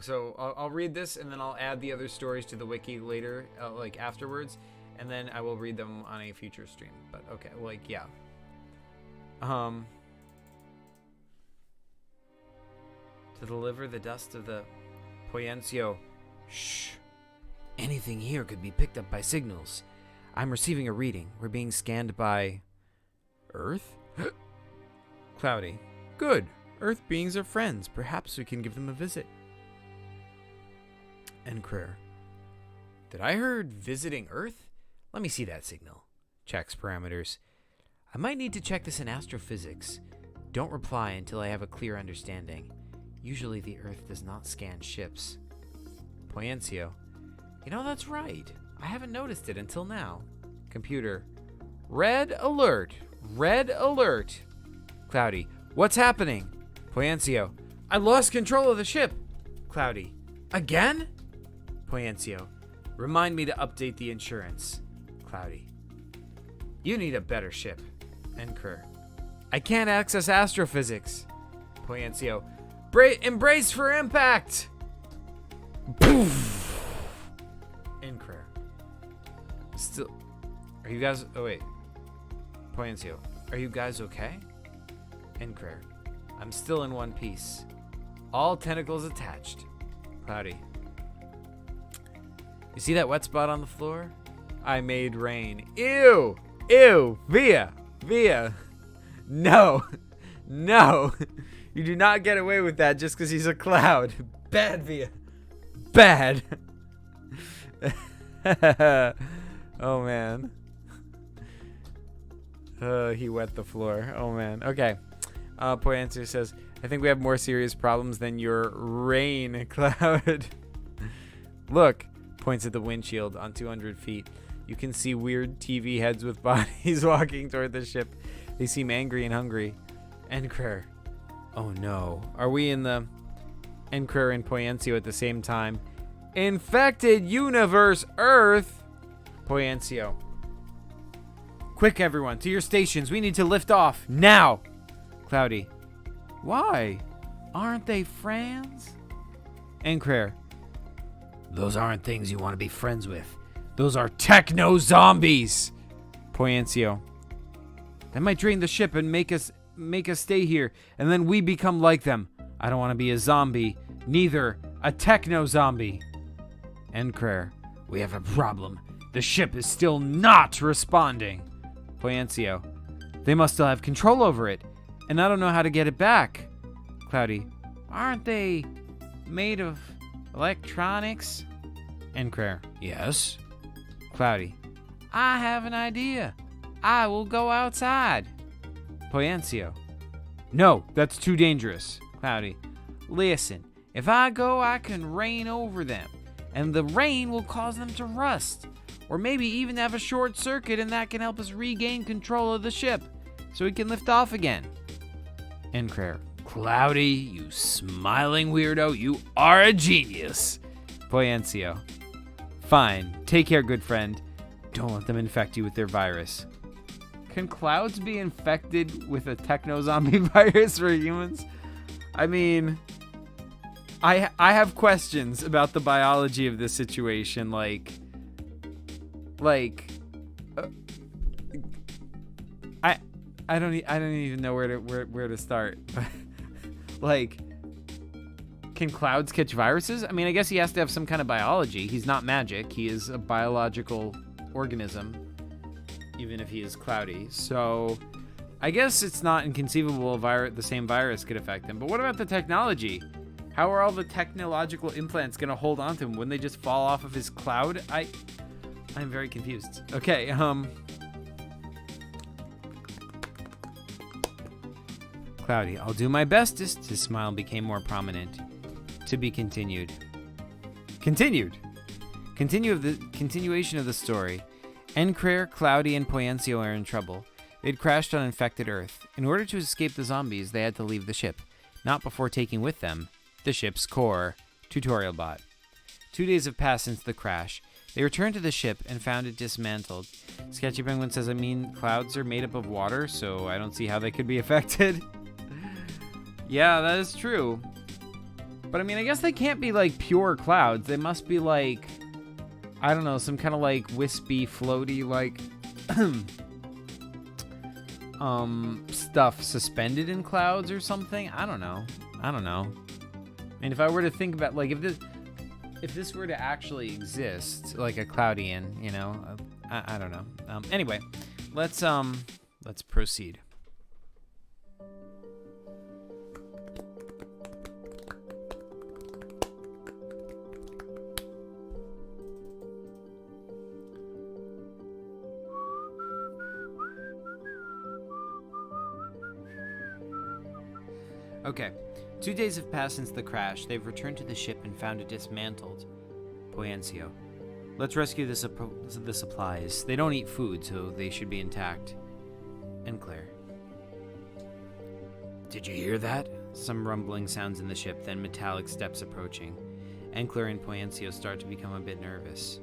So I'll read this and then I'll add the other stories to the wiki later, like afterwards, and then I will read them on a future stream. But okay, like yeah. To deliver the dust of the Poyencio. Shh. Anything here could be picked up by signals. I'm receiving a reading. We're being scanned by Earth? Cloudy. Good. Earth beings are friends. Perhaps we can give them a visit. Encrer. Did I heard visiting Earth? Let me see that signal. Checks parameters. I might need to check this in astrophysics. Don't reply until I have a clear understanding. Usually the Earth does not scan ships. Poyencio. You know, that's right. I haven't noticed it until now. Computer. Red alert. Red alert. Cloudy. What's happening? Poyencio. I lost control of the ship. Cloudy. Again? Poyencio. Remind me to update the insurance. Cloudy. You need a better ship. Encrer. I can't access astrophysics. Poyencio. Embrace for impact! Poof! Encrer. Still. Are you guys. Oh, wait. Poyencio. Are you guys okay? Encrer. I'm still in one piece. All tentacles attached. Cloudy. You see that wet spot on the floor? I made rain. Ew! Ew! Via! Via! No! No! You do not get away with that just because he's a cloud. Bad, Via. Bad. Oh, man. He wet the floor. Oh, man. Okay. Poyencio says, I think we have more serious problems than your rain cloud. Look. Points at the windshield on 200 feet. You can see weird TV heads with bodies walking toward the ship. They seem angry and hungry. Encrer. Oh no. Are we in the Encrer and Poyencio at the same time? Infected universe Earth. Poyencio. Quick everyone, to your stations. We need to lift off now. Cloudy. Why? Aren't they friends? Encrer. Those aren't things you want to be friends with. Those are techno zombies. Poyencio. That might drain the ship and make us stay here, and then we become like them. I don't want to be a zombie, neither a techno zombie. Encrer. We have a problem. The ship is still not responding. Poyencio. They must still have control over it, and I don't know how to get it back. Cloudy. Aren't they made of electronics? Encrer. Yes. Cloudy. I have an idea. I will go outside. Poyencio. No, that's too dangerous. Cloudy. Listen, if I go, I can rain over them, and the rain will cause them to rust, or maybe even have a short circuit, and that can help us regain control of the ship, so we can lift off again. Encrer. Cloudy, you smiling weirdo, you are a genius. Poyencio. Fine, take care, good friend. Don't let them infect you with their virus. Can clouds be infected with a techno-zombie virus for humans? I mean, I have questions about the biology of this situation. Like, I don't even know where to start. Like, can clouds catch viruses? I mean, I guess he has to have some kind of biology. He's not magic. He is a biological organism, even if he is cloudy. So I guess it's not inconceivable the same virus could affect him. But what about the technology? How are all the technological implants going to hold on to him? Wouldn't they just fall off of his cloud? I'm very confused. Okay, Cloudy, I'll do my bestest. His smile became more prominent. To be continued. Continuation of the story. Encrair, Cloudy, and Poyencio are in trouble. They'd crashed on infected Earth. In order to escape the zombies, they had to leave the ship. Not before taking with them the ship's core. Tutorial bot. 2 days have passed since the crash. They returned to the ship and found it dismantled. Sketchy Penguin says, I mean, clouds are made up of water, so I don't see how they could be affected. Yeah, that is true. But I mean, I guess they can't be like pure clouds. They must be like, I don't know, some kind of like wispy, floaty, like stuff suspended in clouds or something. I don't know. And if I were to think about, like, if this were to actually exist, like a Cloudian, you know, I don't know. Anyway, let's proceed. Okay, 2 days have passed since the crash. They've returned to the ship and found it dismantled. Poyencio. Let's rescue the supplies. They don't eat food, so they should be intact. Enclair. Did you hear that? Some rumbling sounds in the ship, then metallic steps approaching. Enclair and Poyencio start to become a bit nervous.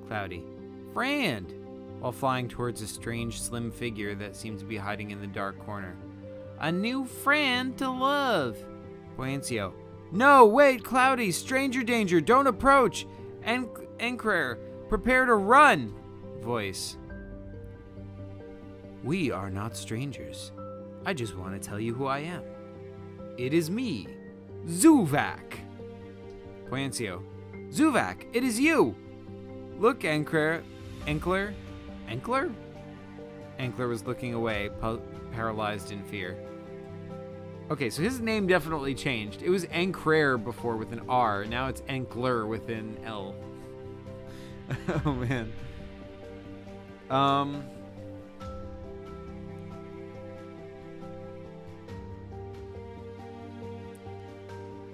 Cloudy. Frand! While flying towards a strange, slim figure that seemed to be hiding in the dark corner. A new friend to love. Poyencio. No, wait, Cloudy, stranger danger, don't approach. Enclair, prepare to run. Voice. We are not strangers. I just want to tell you who I am. It is me, Zuvak. Poyencio. Zuvak, it is you. Look, Enclair. Enclair was looking away, paralyzed in fear. Okay, so his name definitely changed. It was Enclair before with an R. Now it's Enclair with an L. Oh, man.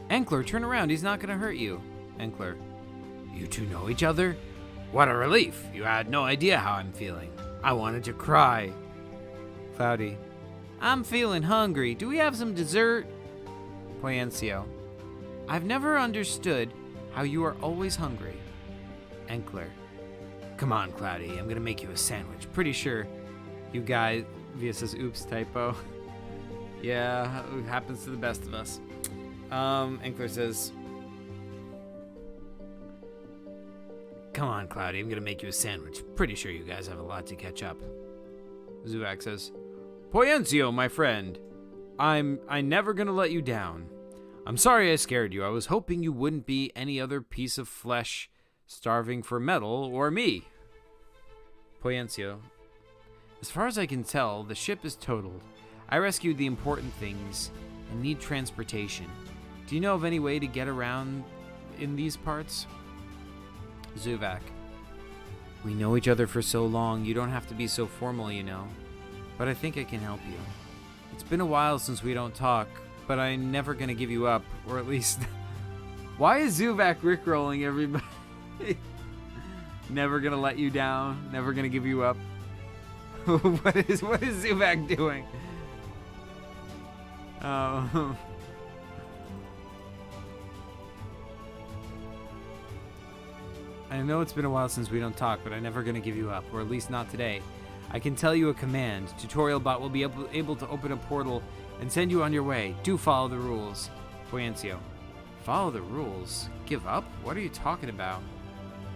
Enclair, turn around. He's not going to hurt you. Enclair. You two know each other? What a relief. You had no idea how I'm feeling. I wanted to cry. Cloudy. I'm feeling hungry. Do we have some dessert? Poyencio. I've never understood how you are always hungry. Enclair. Come on, Cloudy. I'm going to make you a sandwich. Pretty sure you guys... Via says, oops, typo. Yeah, it happens to the best of us. Enclair says... Come on, Cloudy. I'm going to make you a sandwich. Pretty sure you guys have a lot to catch up. Zuvak says... Poyencio, my friend, I'm never gonna let you down. I'm sorry I scared you. I was hoping you wouldn't be any other piece of flesh starving for metal or me. Poyencio. As far as I can tell, the ship is totaled. I rescued the important things and need transportation. Do you know of any way to get around in these parts? Zuvak. We know each other for so long, you don't have to be so formal, you know. But I think I can help you. It's been a while since we don't talk, but I'm never gonna give you up, or at least... Why is Zuvak rickrolling everybody? Never gonna let you down, never gonna give you up. What is Zuvak doing? Oh. I know it's been a while since we don't talk, but I'm never gonna give you up, or at least not today. I can tell you a command. Tutorial bot will be able to open a portal and send you on your way. Do follow the rules. Poyencio. Follow the rules? Give up? What are you talking about?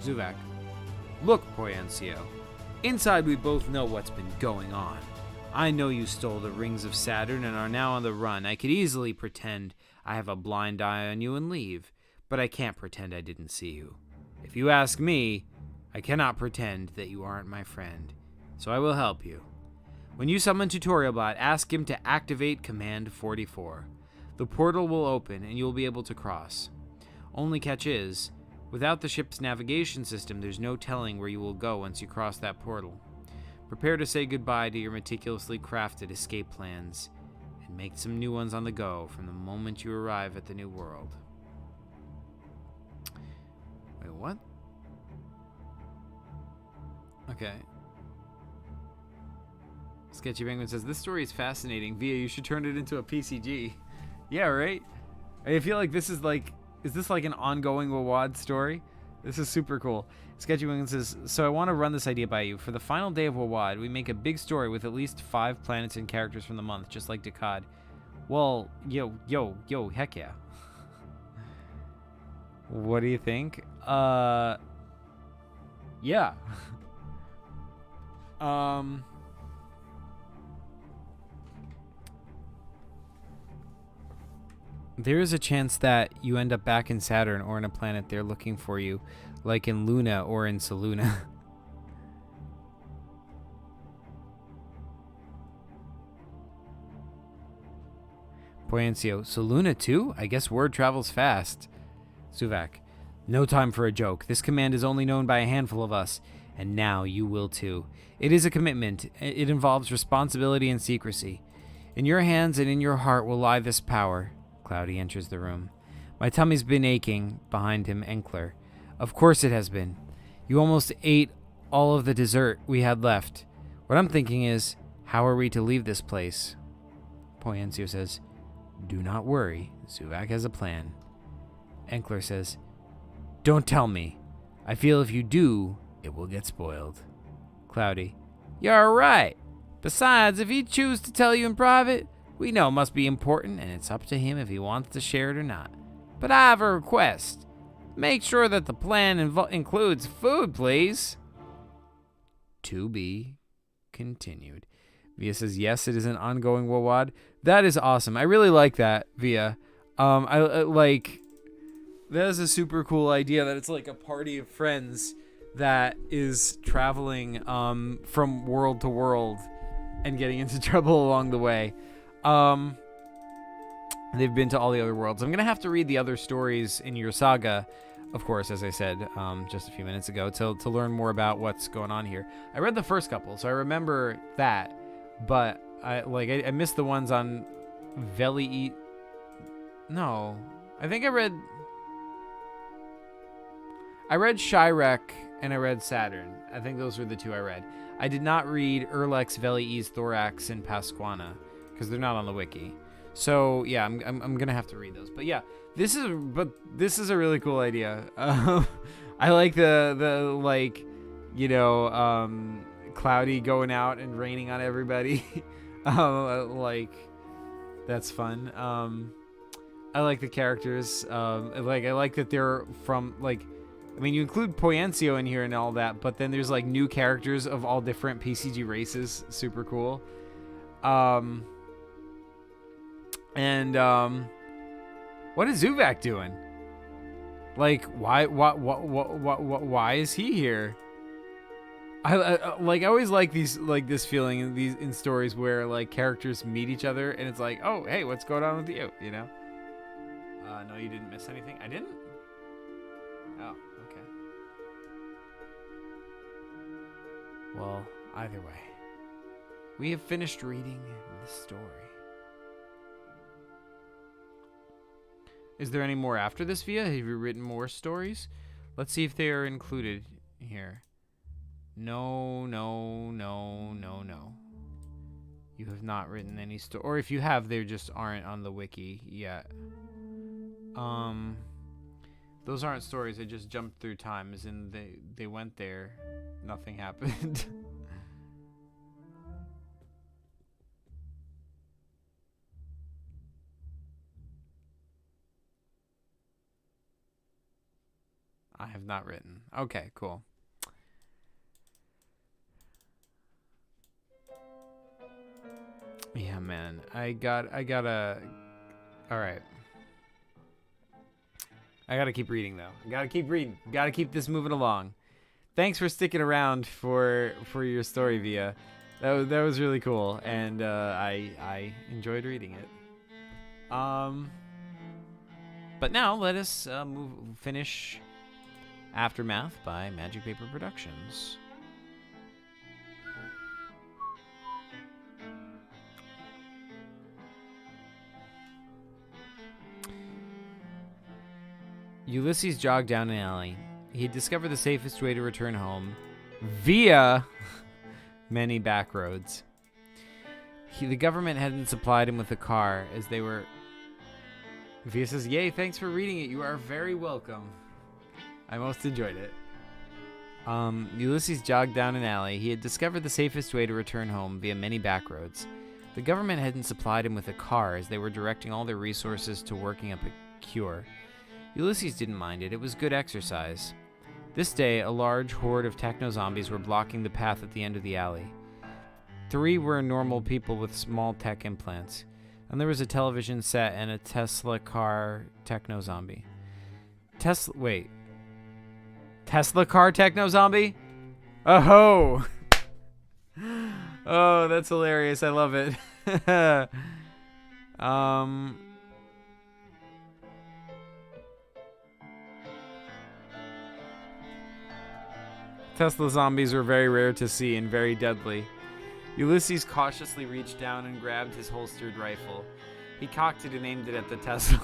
Zuvak. Look, Poyencio. Inside we both know what's been going on. I know you stole the rings of Saturn and are now on the run. I could easily pretend I have a blind eye on you and leave, but I can't pretend I didn't see you. If you ask me, I cannot pretend that you aren't my friend, so I will help you. When you summon Tutorialbot, ask him to activate Command 44. The portal will open and you will be able to cross. Only catch is, without the ship's navigation system, there's no telling where you will go once you cross that portal. Prepare to say goodbye to your meticulously crafted escape plans and make some new ones on the go from the moment you arrive at the new world. Wait, what? Okay. Sketchy Penguin says, this story is fascinating. Via, you should turn it into a PCG. Yeah, right? I feel like this is like, is this like an ongoing WAWAD story? This is super cool. Sketchy Penguin says, so I want to run this idea by you. For the final day of WAWAD, we make a big story with at least 5 planets and characters from the month, just like Decad. Well, yo, heck yeah. What do you think? Yeah. There is a chance that you end up back in Saturn or in a planet they're looking for you, like in Luna or in Saluna. Poyencio, Saluna too? I guess word travels fast. Suvak, no time for a joke. This command is only known by a handful of us, and now you will too. It is a commitment. It involves responsibility and secrecy. In your hands and in your heart will lie this power. Cloudy enters the room. My tummy's been aching. Behind him, Enkler. Of course it has been. You almost ate all of the dessert we had left. What I'm thinking is, how are we to leave this place? Poyencio says, do not worry. Zuvak has a plan. Enkler says, don't tell me. I feel if you do, it will get spoiled. Cloudy, you're right. Besides, if he chooses to tell you in private, we know it must be important, and it's up to him if he wants to share it or not. But I have a request. Make sure that the plan includes food, please. To be continued. Via says, yes, it is an ongoing WAWAD. That is awesome. I really like that, Via. I like, that is a super cool idea that it's like a party of friends that is traveling from world to world and getting into trouble along the way. They've been to all the other worlds. I'm going to have to read the other stories in your saga, of course, as I said just a few minutes ago, to learn more about what's going on here. I read the first couple, so I remember that, but I missed the ones on Veli. No, I think I read Shirek and I read Saturn. I think those were the 2 I read. I did not read Erlex, Veli's, Thorax, and Pasquana because they're not on the wiki. So yeah, I'm gonna have to read those. But yeah, this is a really cool idea. I like the like, you know, Cloudy going out and raining on everybody. Like that's fun. I like the characters. I like that they're from like. I mean, you include Poyencio in here and all that, but then there's like new characters of all different PCG races. Super cool. What is Zuvak doing? Like, why is he here? I always like this feeling in stories where like characters meet each other and it's like, oh, hey, what's going on with you? You know? No, you didn't miss anything. I didn't? Oh, okay. Well, either way, we have finished reading this story. Is there any more after this, Via? Have you written more stories? Let's see if they are included here. No. You have not written any story, or if you have, they just aren't on the wiki yet. Those aren't stories. They just jumped through time, as in they went there, nothing happened. I have not written. Okay, cool. Yeah, man. I gotta... Alright. I gotta keep reading, though. I gotta keep reading. Gotta keep this moving along. Thanks for sticking around for your story, Via. That was really cool, and I enjoyed reading it. But now let us finish Aftermath by Magic Paper Productions. Ulysses jogged down an alley. He had discovered the safest way to return home via many back roads. The government hadn't supplied him with a car as they were... Via says, "Yay, thanks for reading it. You are very welcome. I most enjoyed it." Ulysses jogged down an alley. He had discovered the safest way to return home via many back roads. The government hadn't supplied him with a car as they were directing all their resources to working up a cure. Ulysses didn't mind it. It was good exercise. This day, a large horde of techno-zombies were blocking the path at the end of the alley. 3 were normal people with small tech implants. And there was a television set and a Tesla car techno-zombie. Tesla car techno-zombie? Oh-ho! Oh, that's hilarious. I love it. Tesla zombies were very rare to see and very deadly. Ulysses cautiously reached down and grabbed his holstered rifle. He cocked it and aimed it at the Tesla.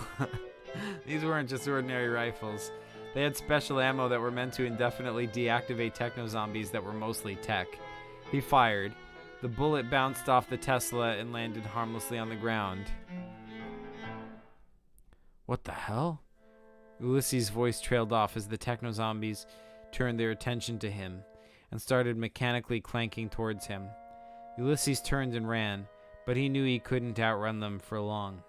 These weren't just ordinary rifles. They had special ammo that were meant to indefinitely deactivate techno-zombies that were mostly tech. He fired. The bullet bounced off the Tesla and landed harmlessly on the ground. What the hell? Ulysses' voice trailed off as the techno-zombies turned their attention to him and started mechanically clanking towards him. Ulysses turned and ran, but he knew he couldn't outrun them for long.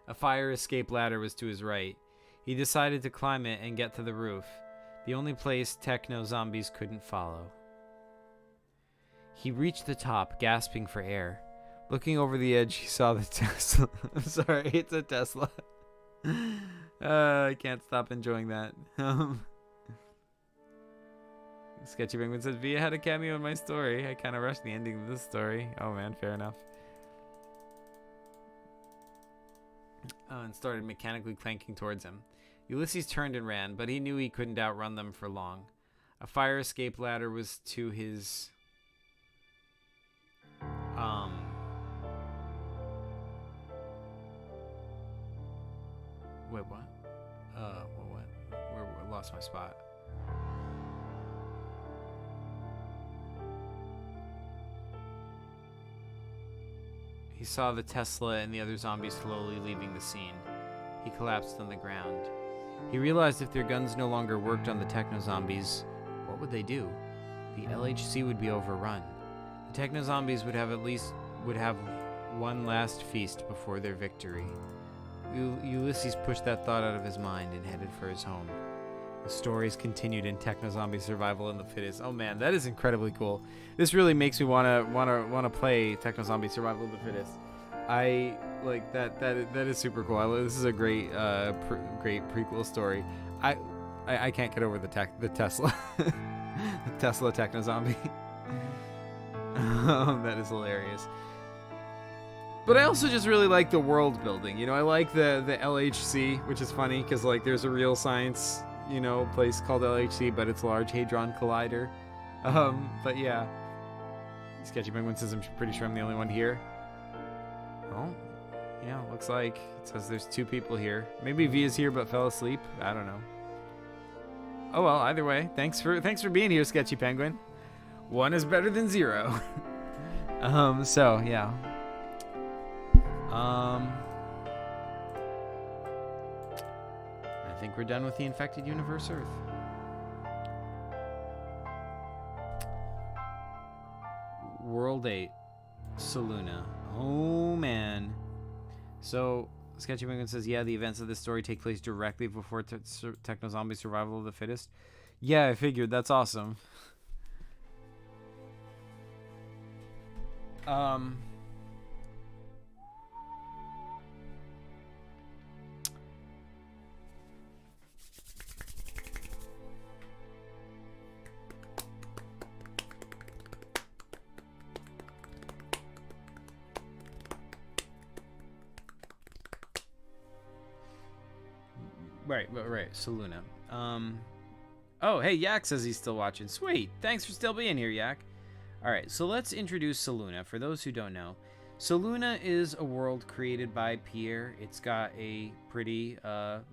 A fire escape ladder was to his right. He decided to climb it and get to the roof, the only place techno-zombies couldn't follow. He reached the top, gasping for air. Looking over the edge, he saw the Tesla. I'm sorry, it's a Tesla. I can't stop enjoying that. Sketchy Penguin says, "Via had a cameo in my story. I kind of rushed the ending of this story." Oh man, fair enough. And started mechanically clanking towards him. Ulysses turned and ran, but he knew he couldn't outrun them for long. A fire escape ladder was to his... Wait, what? What? Where lost my spot. He saw the Tesla and the other zombies slowly leaving the scene. He collapsed on the ground. He realized if their guns no longer worked on the techno-zombies, what would they do? The LHC would be overrun. The techno-zombies would have one last feast before their victory. Ulysses pushed that thought out of his mind and headed for his home. The stories continued in Techno-Zombie Survival in the Fittest. Oh man, that is incredibly cool. This really makes me wanna play Techno-Zombie Survival in the Fittest. I like that is super cool. This is a great great prequel story. I can't get over the Tesla the Tesla Techno-Zombie. That is hilarious. But I also just really like the world building. You know, I like the LHC, which is funny because like there's a real science, you know, place called LHC, but it's Large Hadron Collider. But yeah. Sketchy Penguin says, "I'm pretty sure I'm the only one here." Well, yeah, looks like it says there's 2 people here. Maybe Via's here but fell asleep. I don't know. Oh well, either way, thanks for being here, Sketchy Penguin. 1 is better than 0. So yeah. I think we're done with the infected universe Earth. World 8, Saluna. Oh man. So Sketchy Penguin says, yeah, the events of this story take place directly before Techno-Zombie Survival of the Fittest. Yeah, I figured. That's awesome. Right. Saluna. Oh, hey, Yak says he's still watching. Sweet. Thanks for still being here, Yak. All right, so let's introduce Saluna. For those who don't know, Saluna is a world created by Pierre. It's got a pretty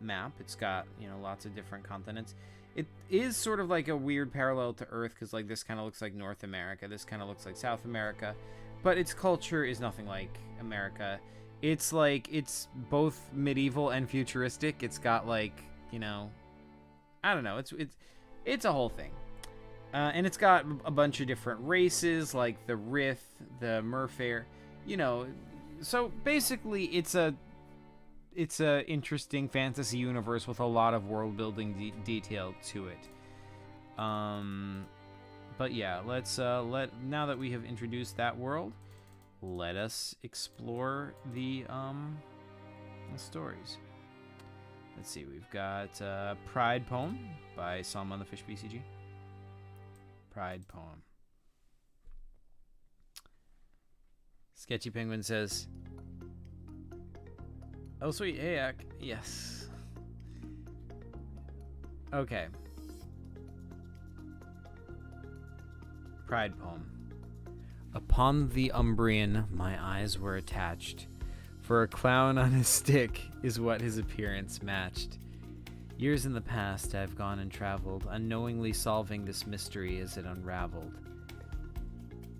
map. It's got, lots of different continents. It is sort of like a weird parallel to Earth because, like, this kind of looks like North America. This kind of looks like South America. But its culture is nothing like America. It's like, it's both medieval and futuristic. It's got, like, I don't know. It's a whole thing. And it's got a bunch of different races, like the Rith, the Merfair, So basically, it's a interesting fantasy universe with a lot of world building detail to it. But yeah, let's now that we have introduced that world, let us explore the stories. Let's see, we've got Pride Poem by Salman the Fish BCG. Pride Poem. Sketchy Penguin says, oh sweet, hey Ak. Yes. Okay. Pride Poem. Upon the Umbrian my eyes were attached, for a clown on a stick is what his appearance matched. Years in the past I've gone and traveled, unknowingly solving this mystery as it unraveled.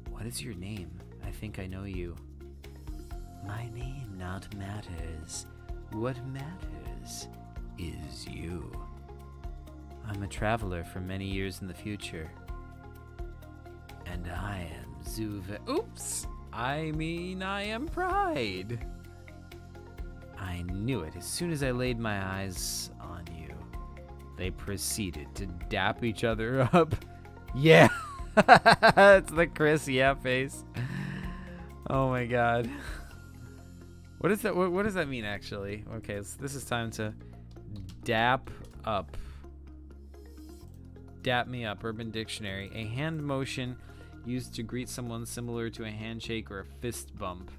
What is your name? I think I know you. My name not matters. What matters is you. I'm a traveler for many years in the future. And I am Zuve. Oops! I am Pride. I knew it as soon as I laid my eyes on you. They proceeded to dap each other up. Yeah! That's the Chris face. Oh my god. What is that? What does that mean, actually? Okay, so this is time to dap up. Dap me up, Urban Dictionary. A hand motion used to greet someone similar to a handshake or a fist bump.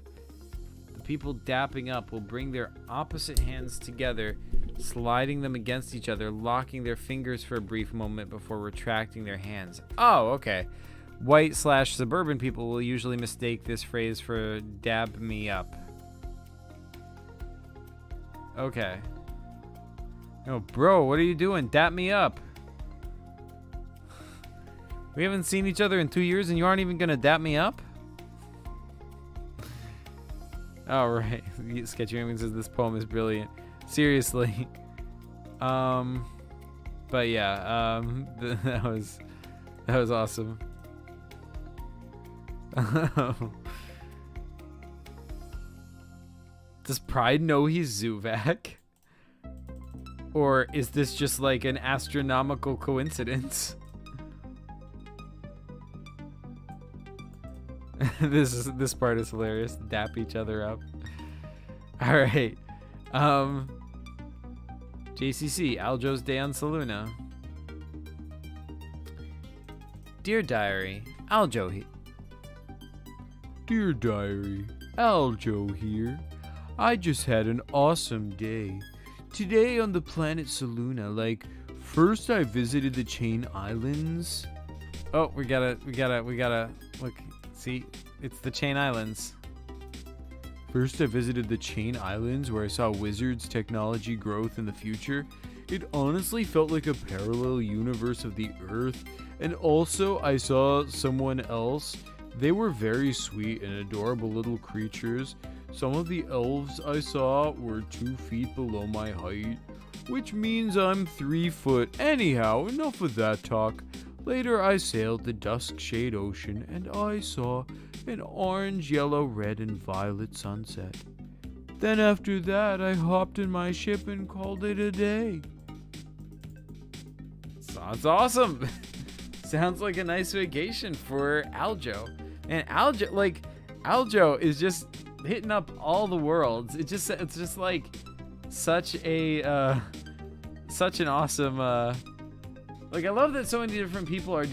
The people dapping up will bring their opposite hands together, sliding them against each other, locking their fingers for a brief moment before retracting their hands. Oh, okay. White/suburban people will usually mistake this phrase for dab me up. Okay. Oh, bro, what are you doing? Dap me up. We haven't seen each other in 2 years and you aren't even gonna dap me up? All right. Sketchy Raymond says this poem is brilliant. Seriously. But yeah, that was awesome. Does Pride know he's Zuvak? Or is this just like an astronomical coincidence? This part is hilarious. Dap each other up. All right. JCC, Aljo's Day on Saluna. Dear Diary, Aljo here. Dear Diary, Aljo here. I just had an awesome day. Today on the planet Saluna, first I visited the Chain Islands. Oh, we gotta look. See, it's the Chain Islands. First, I visited the Chain Islands where I saw wizards' technology growth in the future. It honestly felt like a parallel universe of the Earth. And also, I saw someone else. They were very sweet and adorable little creatures. Some of the elves I saw were 2 feet below my height, which means I'm 3 foot. Anyhow, enough of that talk. Later, I sailed the Duskshade Ocean, and I saw an orange, yellow, red, and violet sunset. Then after that, I hopped in my ship and called it a day. Sounds awesome. Sounds like a nice vacation for Aljo. And Aljo is just hitting up all the worlds. It's just like such an awesome like, I love that so many different people are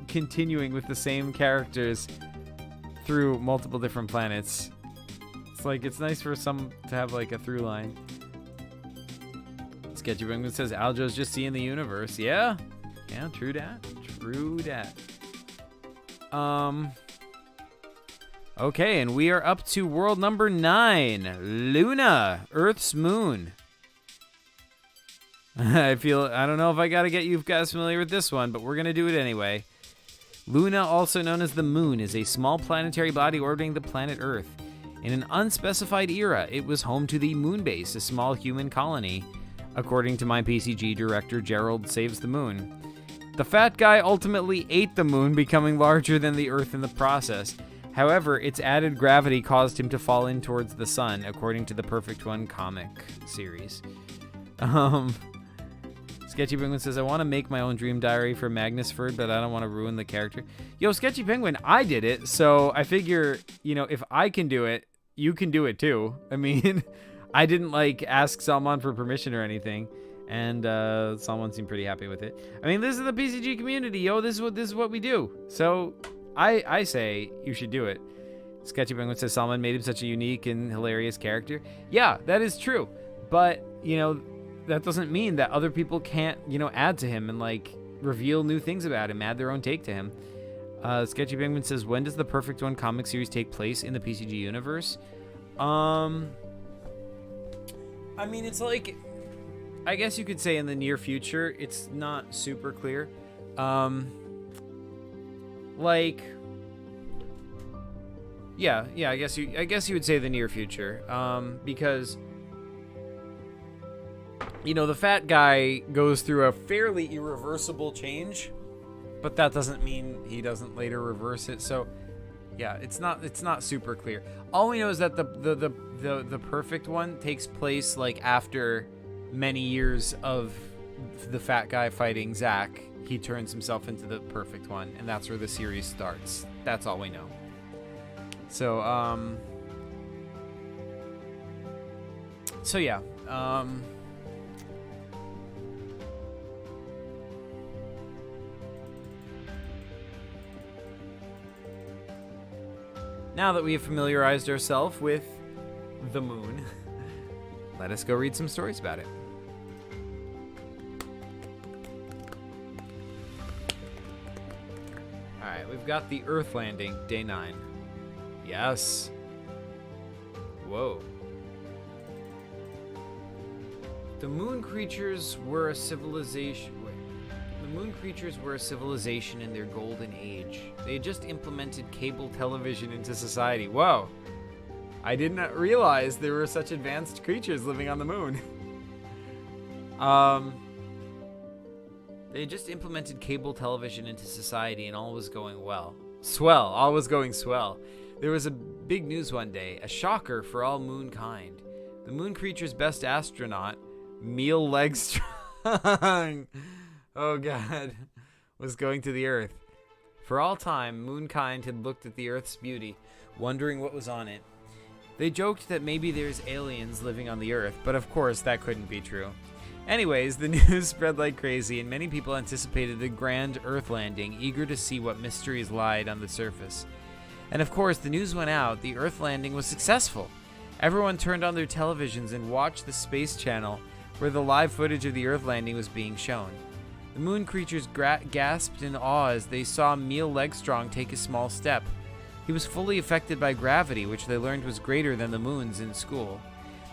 continuing with the same characters through multiple different planets. It's like, it's nice for some to have like a through line. Sketchy Penguin says Aljo's just seeing the universe. Yeah, true that. Okay, and we are up to world number 9, Luna, Earth's moon. I don't know if I gotta get you guys familiar with this one, but we're gonna do it anyway. Luna, also known as the moon, is a small planetary body orbiting the planet Earth. In an unspecified era, it was home to the Moon Base, a small human colony, according to my PCG director, Gerald Saves the Moon. The fat guy ultimately ate the moon, becoming larger than the Earth in the process. However, its added gravity caused him to fall in towards the sun, according to the Perfect One comic series. Sketchy Penguin says, I want to make my own dream diary for Magnusford, but I don't want to ruin the character. Yo, Sketchy Penguin, I did it, so I figure, if I can do it, you can do it too. I mean, I didn't, ask Salman for permission or anything, and Salman seemed pretty happy with it. I mean, this is the PCG community, yo. This is what we do. So, I say you should do it. Sketchy Penguin says Salman made him such a unique and hilarious character. Yeah, that is true. But, that doesn't mean that other people can't, add to him and, reveal new things about him, add their own take to him. Sketchy Penguin says, when does the Perfect One comic series take place in the PCG universe? I mean, it's I guess you could say in the near future. It's not super clear. Yeah, I guess you would say the near future. Because the fat guy goes through a fairly irreversible change, but that doesn't mean he doesn't later reverse it. So, yeah, it's not super clear. All we know is that the Perfect One takes place after many years of the fat guy fighting Zack. He turns himself into the Perfect One, and that's where the series starts. That's all we know. So, yeah. Now that we have familiarized ourselves with the moon, let us go read some stories about it. Alright, we've got the Earth landing, day 9. Yes. Whoa. The moon creatures were a civilization. The moon creatures were a civilization in their golden age. They had just implemented cable television into society. Whoa. I did not realize there were such advanced creatures living on the moon. They had just implemented cable television into society and all was going well. Swell. All was going swell. There was a big news one day, a shocker for all moonkind. The moon creature's best astronaut, Meal Legstrong, oh god, was going to the Earth. For all time, moonkind had looked at the Earth's beauty, wondering what was on it. They joked that maybe there's aliens living on the Earth, but of course that couldn't be true. Anyways, the news spread like crazy, and many people anticipated the grand Earth landing, eager to see what mysteries lied on the surface. And of course, the news went out, the Earth landing was successful. Everyone turned on their televisions and watched the Space Channel, where the live footage of the Earth landing was being shown. The moon creatures gasped in awe as they saw Meal Legstrong take a small step. He was fully affected by gravity, which they learned was greater than the moon's in school.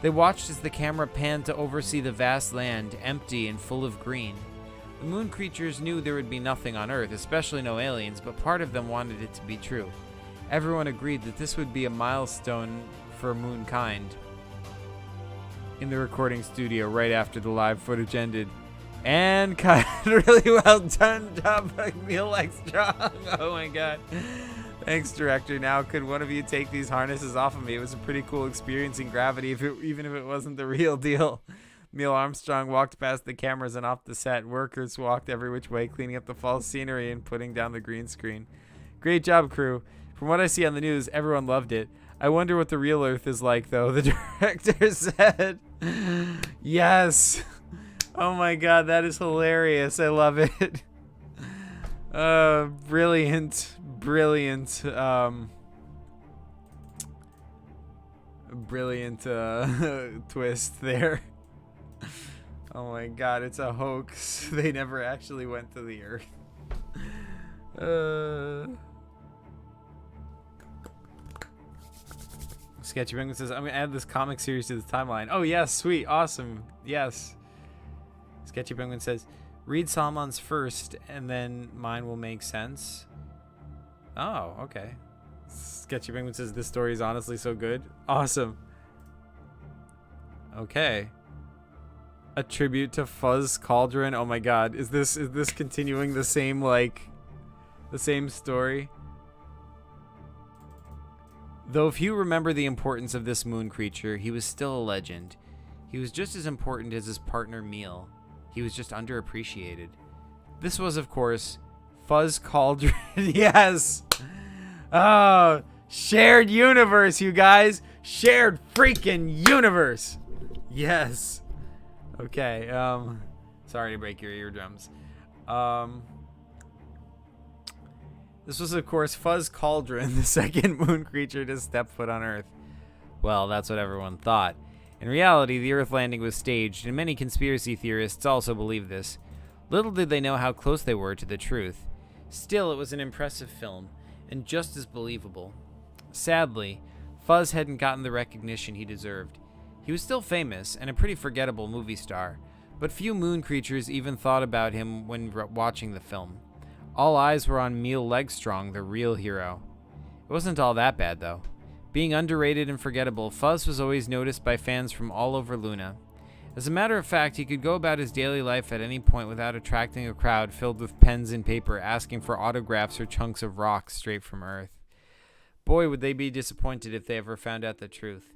They watched as the camera panned to oversee the vast land, empty and full of green. The moon creatures knew there would be nothing on Earth, especially no aliens, but part of them wanted it to be true. Everyone agreed that this would be a milestone for moonkind. In the recording studio right after the live footage ended. And cut. Really well done job by Meal Legstrong. Oh my god. Thanks, director. Now, could one of you take these harnesses off of me? It was a pretty cool experiencing gravity, even if it wasn't the real deal. Neil Armstrong walked past the cameras and off the set. Workers walked every which way, cleaning up the false scenery and putting down the green screen. Great job, crew. From what I see on the news, everyone loved it. I wonder what the real Earth is like, though, the director said. Yes. Oh my god, that is hilarious. I love it. Brilliant twist there. Oh my god, it's a hoax. They never actually went to the Earth. Sketchy Penguin says, I'm gonna add this comic series to the timeline. Oh yes, sweet, awesome, yes. Sketchy Penguin says, read Salmon's first and then mine will make sense. Oh, okay. Sketchy Penguin says, this story is honestly so good. Awesome. Okay. A tribute to Fuzz Cauldron. Oh my god. Is this continuing the same, like, the same story? Though if you remember the importance of this moon creature, he was still a legend. He was just as important as his partner Meal. He was just underappreciated. This was, of course, Fuzz Cauldron. Yes! Oh, shared universe, you guys! Shared freaking universe! Yes. Okay, sorry to break your eardrums. This was, of course, Fuzz Cauldron, the second moon creature to step foot on Earth. Well, that's what everyone thought. In reality, the Earth landing was staged, and many conspiracy theorists also believe this. Little did they know how close they were to the truth. Still, it was an impressive film, and just as believable. Sadly, Fuzz hadn't gotten the recognition he deserved. He was still famous, and a pretty forgettable movie star, but few moon creatures even thought about him when watching the film. All eyes were on Meal Legstrong, the real hero. It wasn't all that bad, though. Being underrated and forgettable, Fuzz was always noticed by fans from all over Luna. As a matter of fact, he could go about his daily life at any point without attracting a crowd filled with pens and paper asking for autographs or chunks of rock straight from Earth. Boy, would they be disappointed if they ever found out the truth.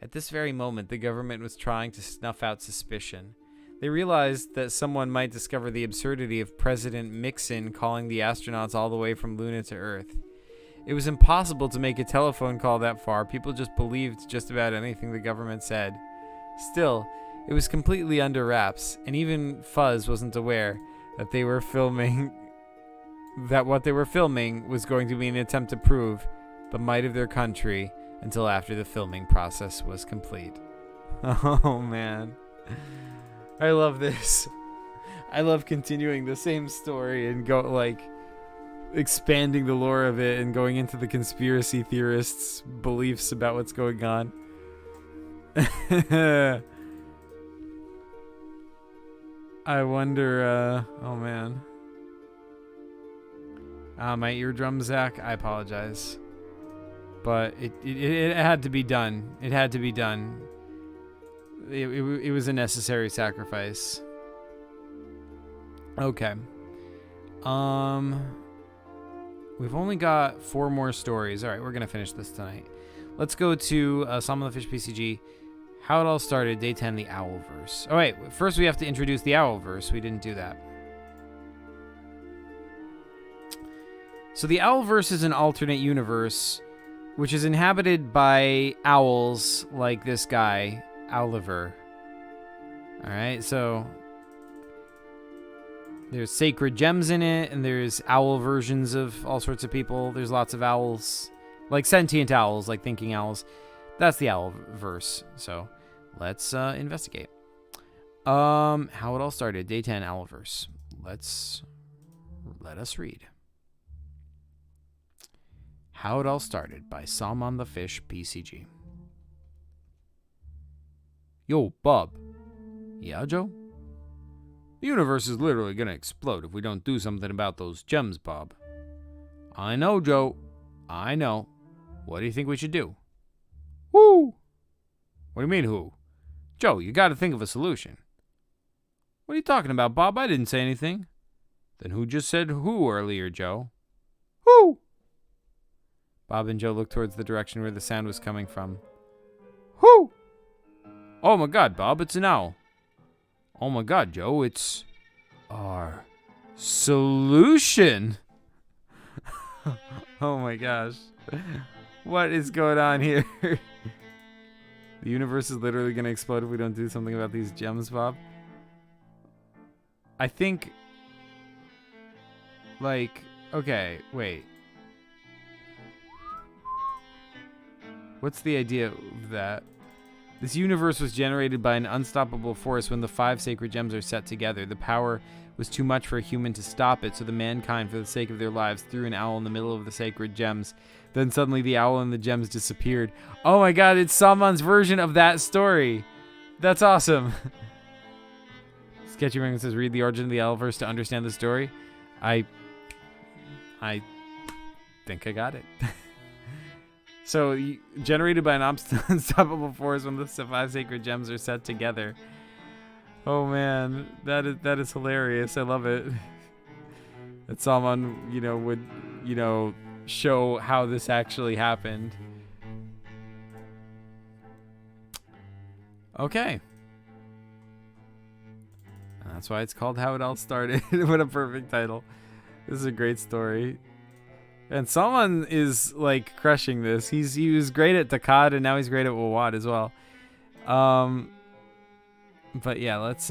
At this very moment, the government was trying to snuff out suspicion. They realized that someone might discover the absurdity of President Mixon calling the astronauts all the way from Luna to Earth. It was impossible to make a telephone call that far. People just believed just about anything the government said. Still, it was completely under wraps, and even Fuzz wasn't aware that what they were filming was going to be an attempt to prove the might of their country until after the filming process was complete. Oh man. I love this. I love continuing the same story and expanding the lore of it and going into the conspiracy theorists' beliefs about what's going on. I wonder, oh man. My eardrum, Zach, I apologize. But it had to be done. It had to be done. It was a necessary sacrifice. Okay. We've only got 4 more stories. All right, we're gonna finish this tonight. Let's go to Salmon the Fish PCG. How it all started, day 10, the Owlverse. All right, first we have to introduce the Owlverse. We didn't do that. So the Owlverse is an alternate universe, which is inhabited by owls like this guy, Owliver. Alright, so there's sacred gems in it, and there's owl versions of all sorts of people. There's lots of owls, like sentient owls, like thinking owls. That's the Owlverse. So let's investigate. How it all started, day 10, Owlverse. Let us read. How it all started by Salmon the Fish PCG. Yo, Bob. Yeah, Joe? The universe is literally gonna explode if we don't do something about those gems, Bob. I know, Joe. I know. What do you think we should do? Who? What do you mean, who? Joe, you gotta think of a solution. What are you talking about, Bob? I didn't say anything. Then who just said who earlier, Joe? Who? Bob and Joe looked towards the direction where the sound was coming from. Whoo! Oh my god, Bob, it's an owl. Oh my god, Joe, it's our solution. Oh my gosh. What is going on here? The universe is literally going to explode if we don't do something about these gems, Bob. I think... Like, okay, wait. What's the idea of that? This universe was generated by an unstoppable force. When the 5 sacred gems are set together, the power was too much for a human to stop it, so the mankind, for the sake of their lives, threw an owl in the middle of the sacred gems. Then suddenly the owl and the gems disappeared. Oh my god, it's Salman's version of that story. That's awesome. Sketchy Penguin says, read the origin of the Owlverse to understand the story. I think I got it. So, generated by an unstoppable force when the 5 sacred gems are set together. Oh man, that is hilarious. I love it. That Salman, would, show how this actually happened. Okay. And that's why it's called How It All Started. What a perfect title. This is a great story. And Salman is like crushing this. He was great at Takad and now he's great at WAWAD as well. But yeah, let's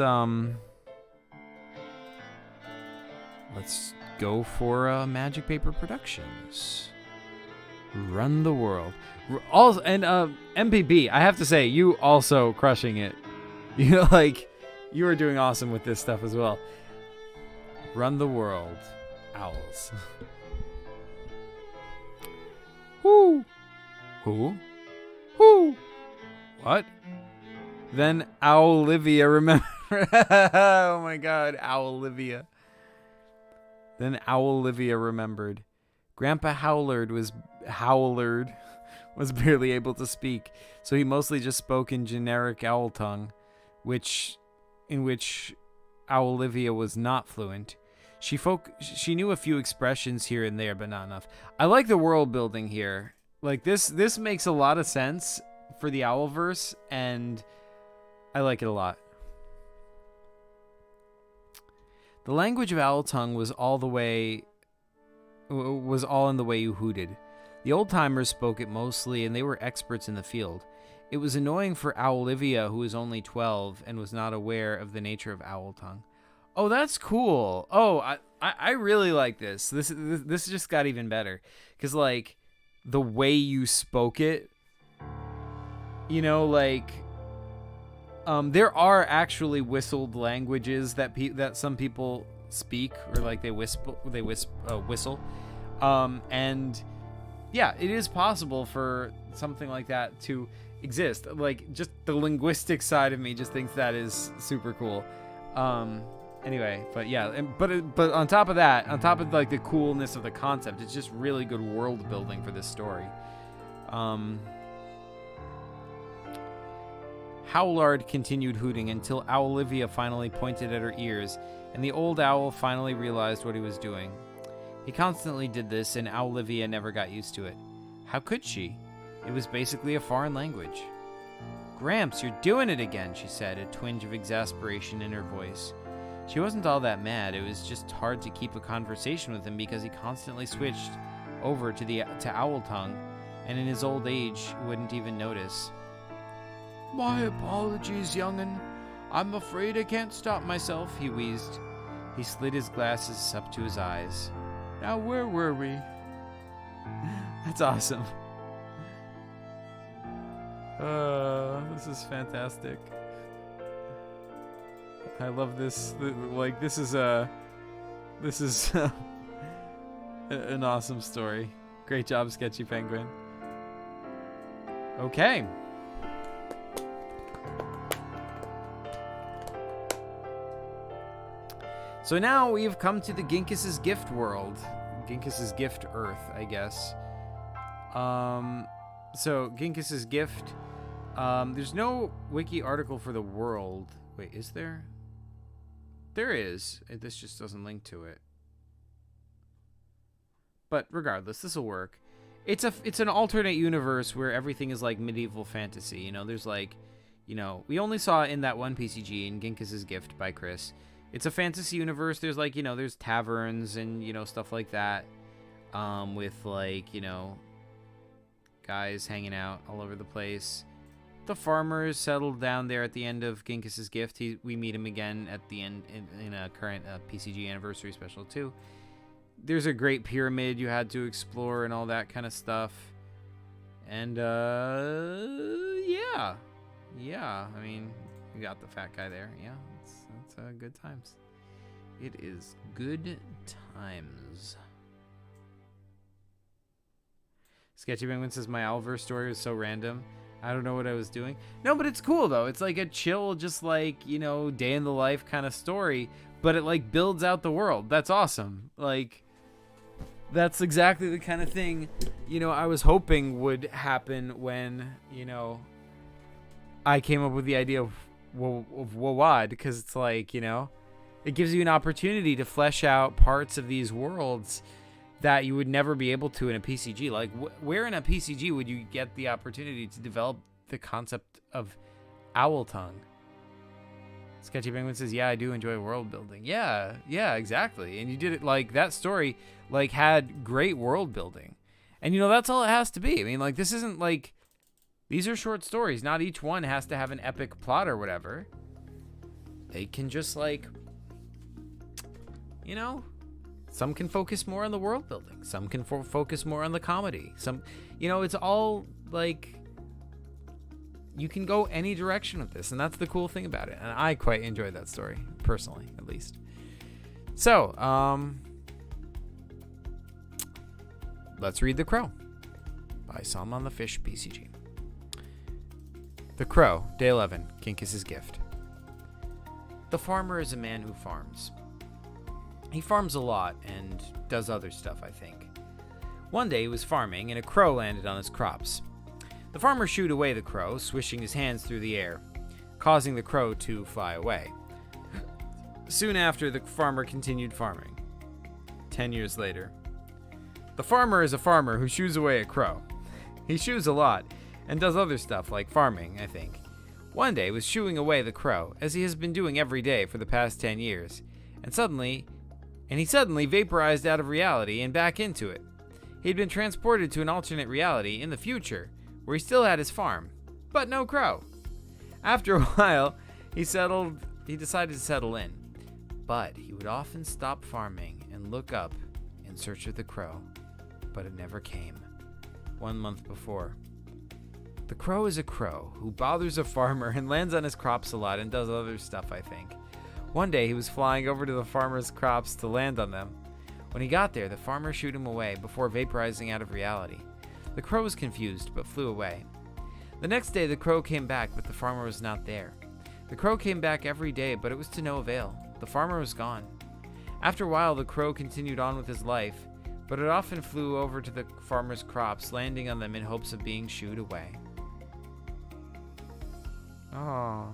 go for Magic Paper Productions. Run the world. Also, and MPB, I have to say, you also crushing it. You are doing awesome with this stuff as well. Run the world. Owls. Whoo! Who? Who? What? Then Owlivia remember. Oh my god, Owlivia. Then Owlivia remembered. Grandpa Howlard was barely able to speak, so he mostly just spoke in generic owl tongue, in which Owlivia was not fluent. She knew a few expressions here and there, but not enough. I like the world building here. Like this makes a lot of sense for the Owlverse, and I like it a lot. The language of Owl Tongue was all in the way you hooted. The old-timers spoke it mostly, and they were experts in the field. It was annoying for Owlivia, who was only 12 and was not aware of the nature of Owl Tongue. Oh, that's cool. Oh, I really like this. This just got even better. Because, like, the way you spoke it, there are actually whistled languages that some people speak, or like they whistle. And yeah, it is possible for something like that to exist. Like, just the linguistic side of me just thinks that is super cool. Anyway, but yeah, but on top of that, on top of like the coolness of the concept, it's just really good world building for this story. Howlard continued hooting until Owlivia finally pointed at her ears, and the old owl finally realized what he was doing. He constantly did this, and Owlivia never got used to it. How could she? It was basically a foreign language. Gramps, you're doing it again, she said, a twinge of exasperation in her voice. She wasn't all that mad. It was just hard to keep a conversation with him because he constantly switched over to Owl Tongue, and in his old age wouldn't even notice. My apologies, young'un. I'm afraid I can't stop myself, he wheezed. He slid his glasses up to his eyes. Now, where were we? That's awesome. This is fantastic. I love this. Like, this is an awesome story. Great job, Sketchy Penguin. Okay. So now we've come to the Ginkis's Gift world. Ginkis's Gift Earth, I guess. So Ginkis's Gift. There's no wiki article for the world. Wait, is there? There is. This just doesn't link to it. But regardless, this will work. it's an alternate universe where everything is like medieval fantasy. You know, there's like, you know, we only saw it in that one PCG in Ginkis's Gift by Chris. It's a fantasy universe. There's like, you know, there's taverns and, you know, stuff like that. With like, you know, guys hanging out all over the place. The farmers settled down there at the end of Ginkis's Gift. We meet him again at the end in a current PCG anniversary special too. There's a great pyramid you had to explore and all that kind of stuff. And yeah. I mean, you got the fat guy there. Yeah, it's good times. It is good times. Sketchy Penguin says my Owlverse story was so random. I don't know what I was doing. No, but it's cool though. It's like a chill, just like, you know, day in the life kind of story, but it like builds out the world. That's awesome. Like, that's exactly the kind of thing, you know, I was hoping would happen when, you know, I came up with the idea of WAWAD, because it's like, you know, it gives you an opportunity to flesh out parts of these worlds that you would never be able to in a PCG. Like, where in a PCG would you get the opportunity to develop the concept of owl tongue? Sketchy Penguin says, yeah, I do enjoy world building. Yeah, exactly. And you did it, like, that story, like, had great world building. And, you know, that's all it has to be. I mean, like, this isn't, like, these are short stories. Not each one has to have an epic plot or whatever. They can just, like, you know, some can focus more on the world building. Some can focus more on the comedy. Some, you know, it's all, like, you can go any direction with this, and that's the cool thing about it. And I quite enjoyed that story, personally, at least. So, let's read The Crow by Salmon the Fish PCG. The Crow, Day 11, Ginkis's Gift. The farmer is a man who farms. He farms a lot and does other stuff, I think. One day he was farming and a crow landed on his crops. The farmer shooed away the crow, swishing his hands through the air, causing the crow to fly away. Soon after, the farmer continued farming. 10 years later. The farmer is a farmer who shoos away a crow. He shoos a lot and does other stuff like farming, I think. One day he was shooing away the crow, as he has been doing every day for the past 10 years, and he suddenly vaporized out of reality and back into it. He had been transported to an alternate reality in the future, where he still had his farm, but no crow. After a while, he decided to settle in, but he would often stop farming and look up in search of the crow, but it never came. 1 month before. The crow is a crow who bothers a farmer and lands on his crops a lot and does other stuff, I think. One day he was flying over to the farmer's crops to land on them. When he got there, the farmer shooed him away before vaporizing out of reality. The crow was confused, but flew away. The next day the crow came back, but the farmer was not there. The crow came back every day, but it was to no avail. The farmer was gone. After a while, the crow continued on with his life, but it often flew over to the farmer's crops, landing on them in hopes of being shooed away. Aw,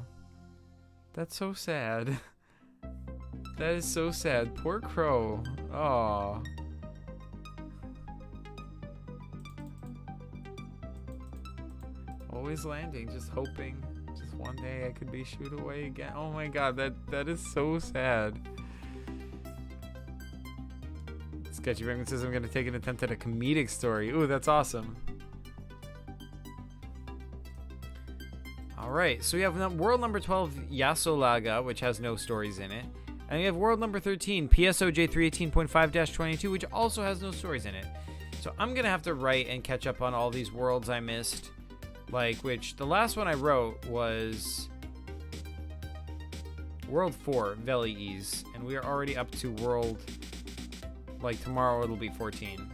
that's so sad. That is so sad. Poor crow. Aw. Always landing, just hoping, just one day I could be shooed away again. Oh my god, that is so sad. Sketchy Penguin says I'm gonna take an attempt at a comedic story. Ooh, that's awesome. Alright, so we have world number 12, Yasolaga, which has no stories in it. And we have world number 13, PSOJ 318.5-22, which also has no stories in it. So I'm gonna have to write and catch up on all these worlds I missed. Like, which, the last one I wrote was World 4, Veli Ease. And we are already up to world, like tomorrow it'll be 14.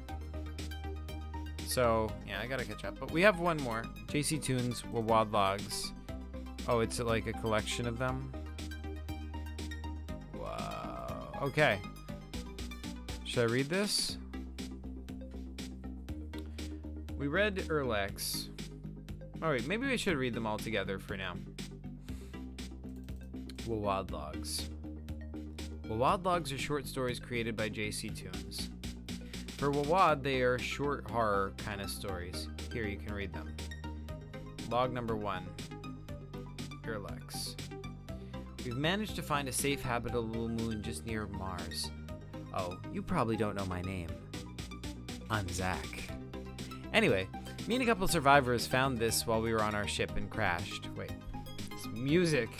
So, yeah, I gotta catch up. But we have one more. JC Tunes, WAWAD Logs. Oh, it's like a collection of them? Wow. Okay. Should I read this? We read Erlex. Alright, maybe we should read them all together for now. WAWAD Logs. WAWAD Logs are short stories created by JC Tunes. For WAWAD, they are short horror kind of stories. Here, you can read them. Log number 1. Erlex. We've managed to find a safe habitable moon just near Mars. Oh, you probably don't know my name. I'm Zach. Anyway, me and a couple survivors found this while we were on our ship and crashed. Wait, it's music.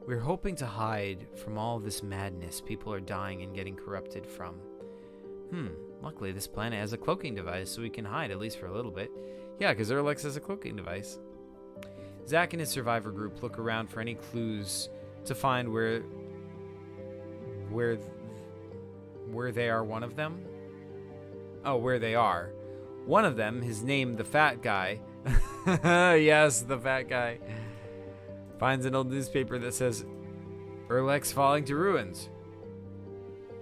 We're hoping to hide from all this madness people are dying and getting corrupted from. Luckily this planet has a cloaking device so we can hide at least for a little bit. Yeah, because Erlex has a cloaking device. Zach and his survivor group look around for any clues to find where they are one of them. Oh, where they are. One of them is named the Fat Guy. Yes, the Fat Guy. Finds an old newspaper that says, Erlex falling to ruins.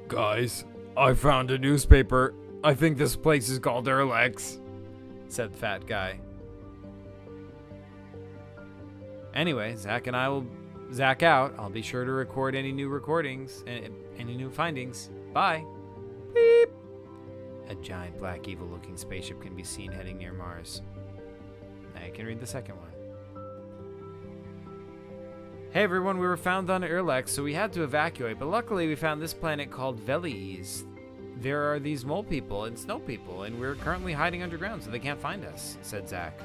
Guys, I found a newspaper. I think this place is called Erlex, said the Fat Guy. Anyway, Zach and I will Zach out. I'll be sure to record any new recordings and any new findings. Bye. Beep. A giant black evil looking spaceship can be seen heading near Mars. Now you can read the second one. Hey everyone, we were found on Erlex, so we had to evacuate, but luckily we found this planet called Velies. There are these mole people and snow people, and we're currently hiding underground so they can't find us, said Zach.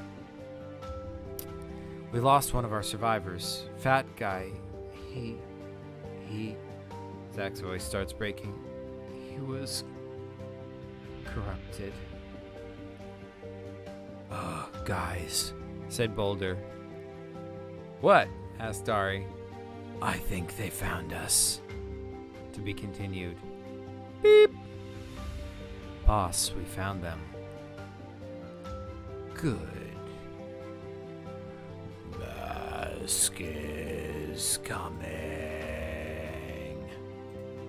We lost one of our survivors. Fat Guy. Zach's voice starts breaking. He was corrupted. Guys, said Boulder. What? Asked Dari. I think they found us. To be continued. Beep. Boss, we found them. Good. Mask is coming.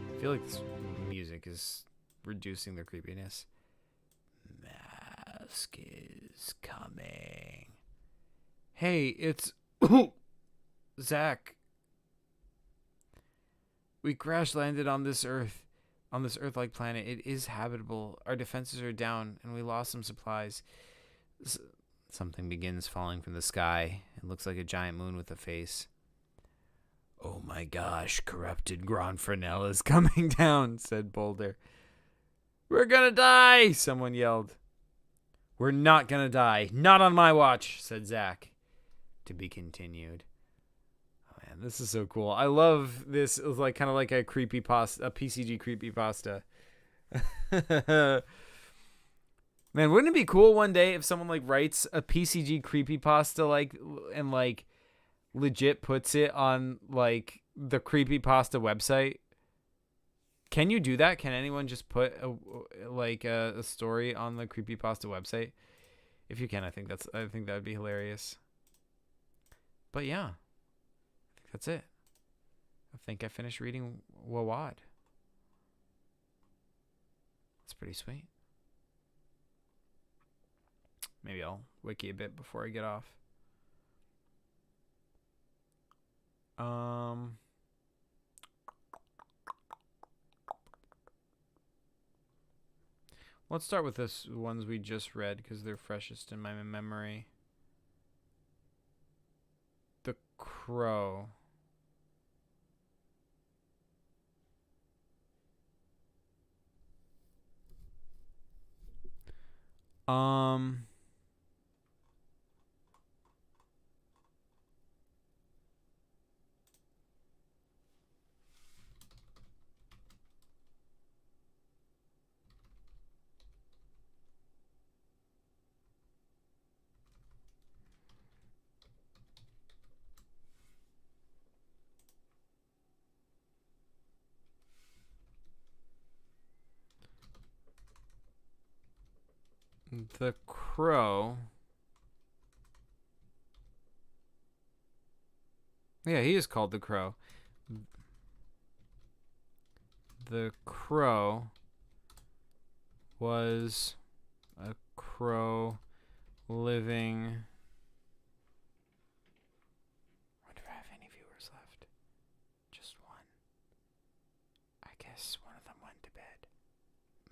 I feel like this music is reducing the creepiness. Mask is coming. Hey, it's Zach. We crash landed on this Earth-like planet. It is habitable. Our defenses are down, and we lost some supplies. Something begins falling from the sky. It looks like a giant moon with a face. Oh my gosh, corrupted Gronfrenel is coming down, said Boulder. We're gonna die, someone yelled. We're not gonna die. Not on my watch, said Zach. To be continued. Oh man, this is so cool. I love this. It's like kind of like a creepypasta, a PCG creepypasta. Man, wouldn't it be cool one day if someone like writes a PCG creepypasta like and like legit puts it on like the creepypasta website? Can you do that? Can anyone just put a story on the creepypasta website? If you can, I think that would be hilarious. But yeah, I think that's it. I think I finished reading WAWAD. That's pretty sweet. Maybe I'll wiki a bit before I get off. Let's start with this ones we just read because they're freshest in my memory. The Crow. The Crow. Yeah, he is called the Crow. The Crow was a crow living. Wonder if I have any viewers left. Just one.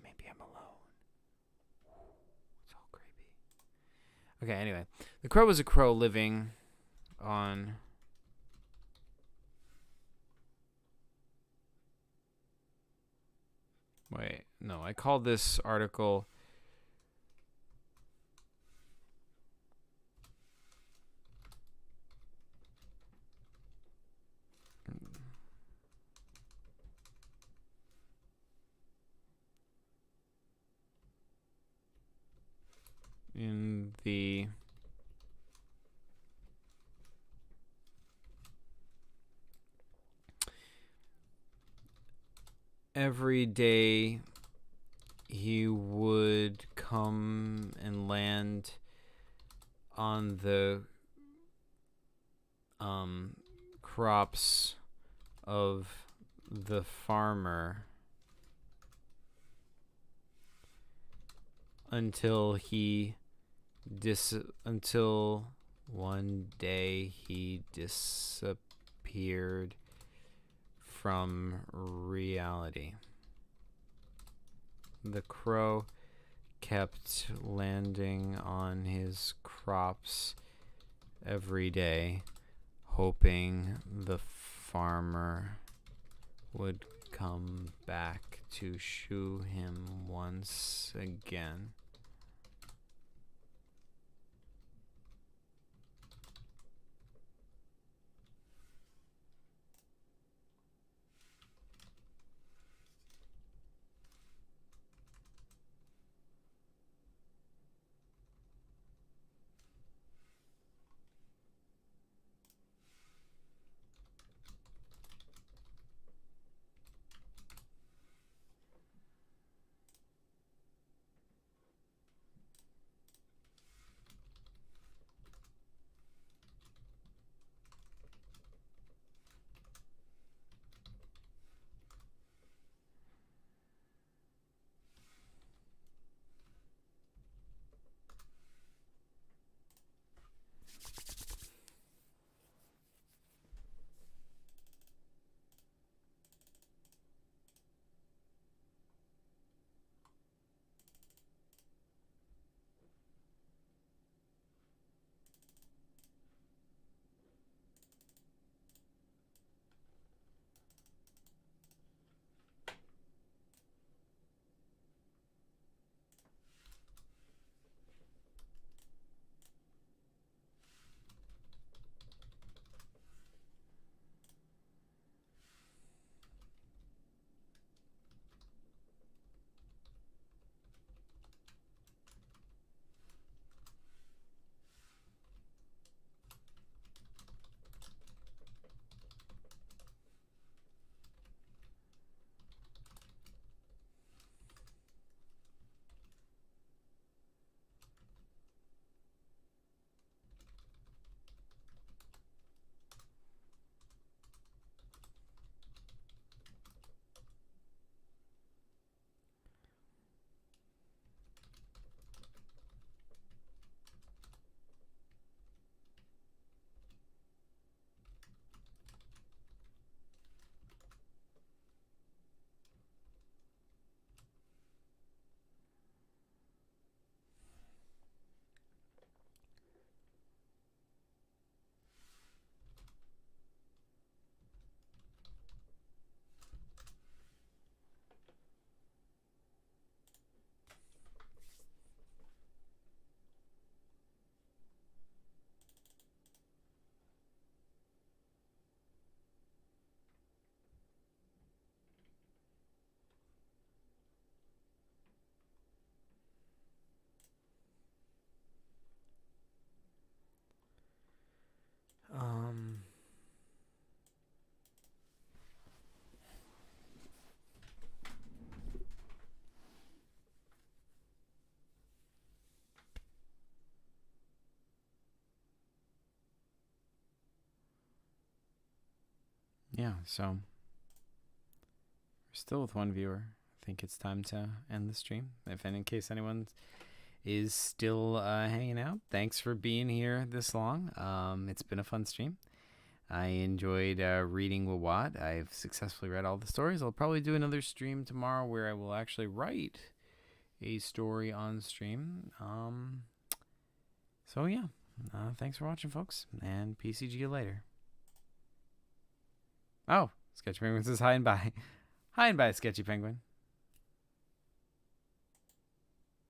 Maybe I'm alone. It's all creepy. Okay, anyway. The crow was a crow living on... Wait, no, I called this article... in the every day he would come and land on the crops of the farmer until one day he disappeared from reality. The crow kept landing on his crops every day, hoping the farmer would come back to shoe him once again. Yeah, so we're still with one viewer. I think it's time to end the stream. If in case anyone is still hanging out, thanks for being here this long. It's been a fun stream. I enjoyed reading WAWAD. I've successfully read all the stories. I'll probably do another stream tomorrow where I will actually write a story on stream. So yeah, thanks for watching, folks, and PCG you later. Oh, Sketchy Penguin says hi and bye. Hi and bye, Sketchy Penguin.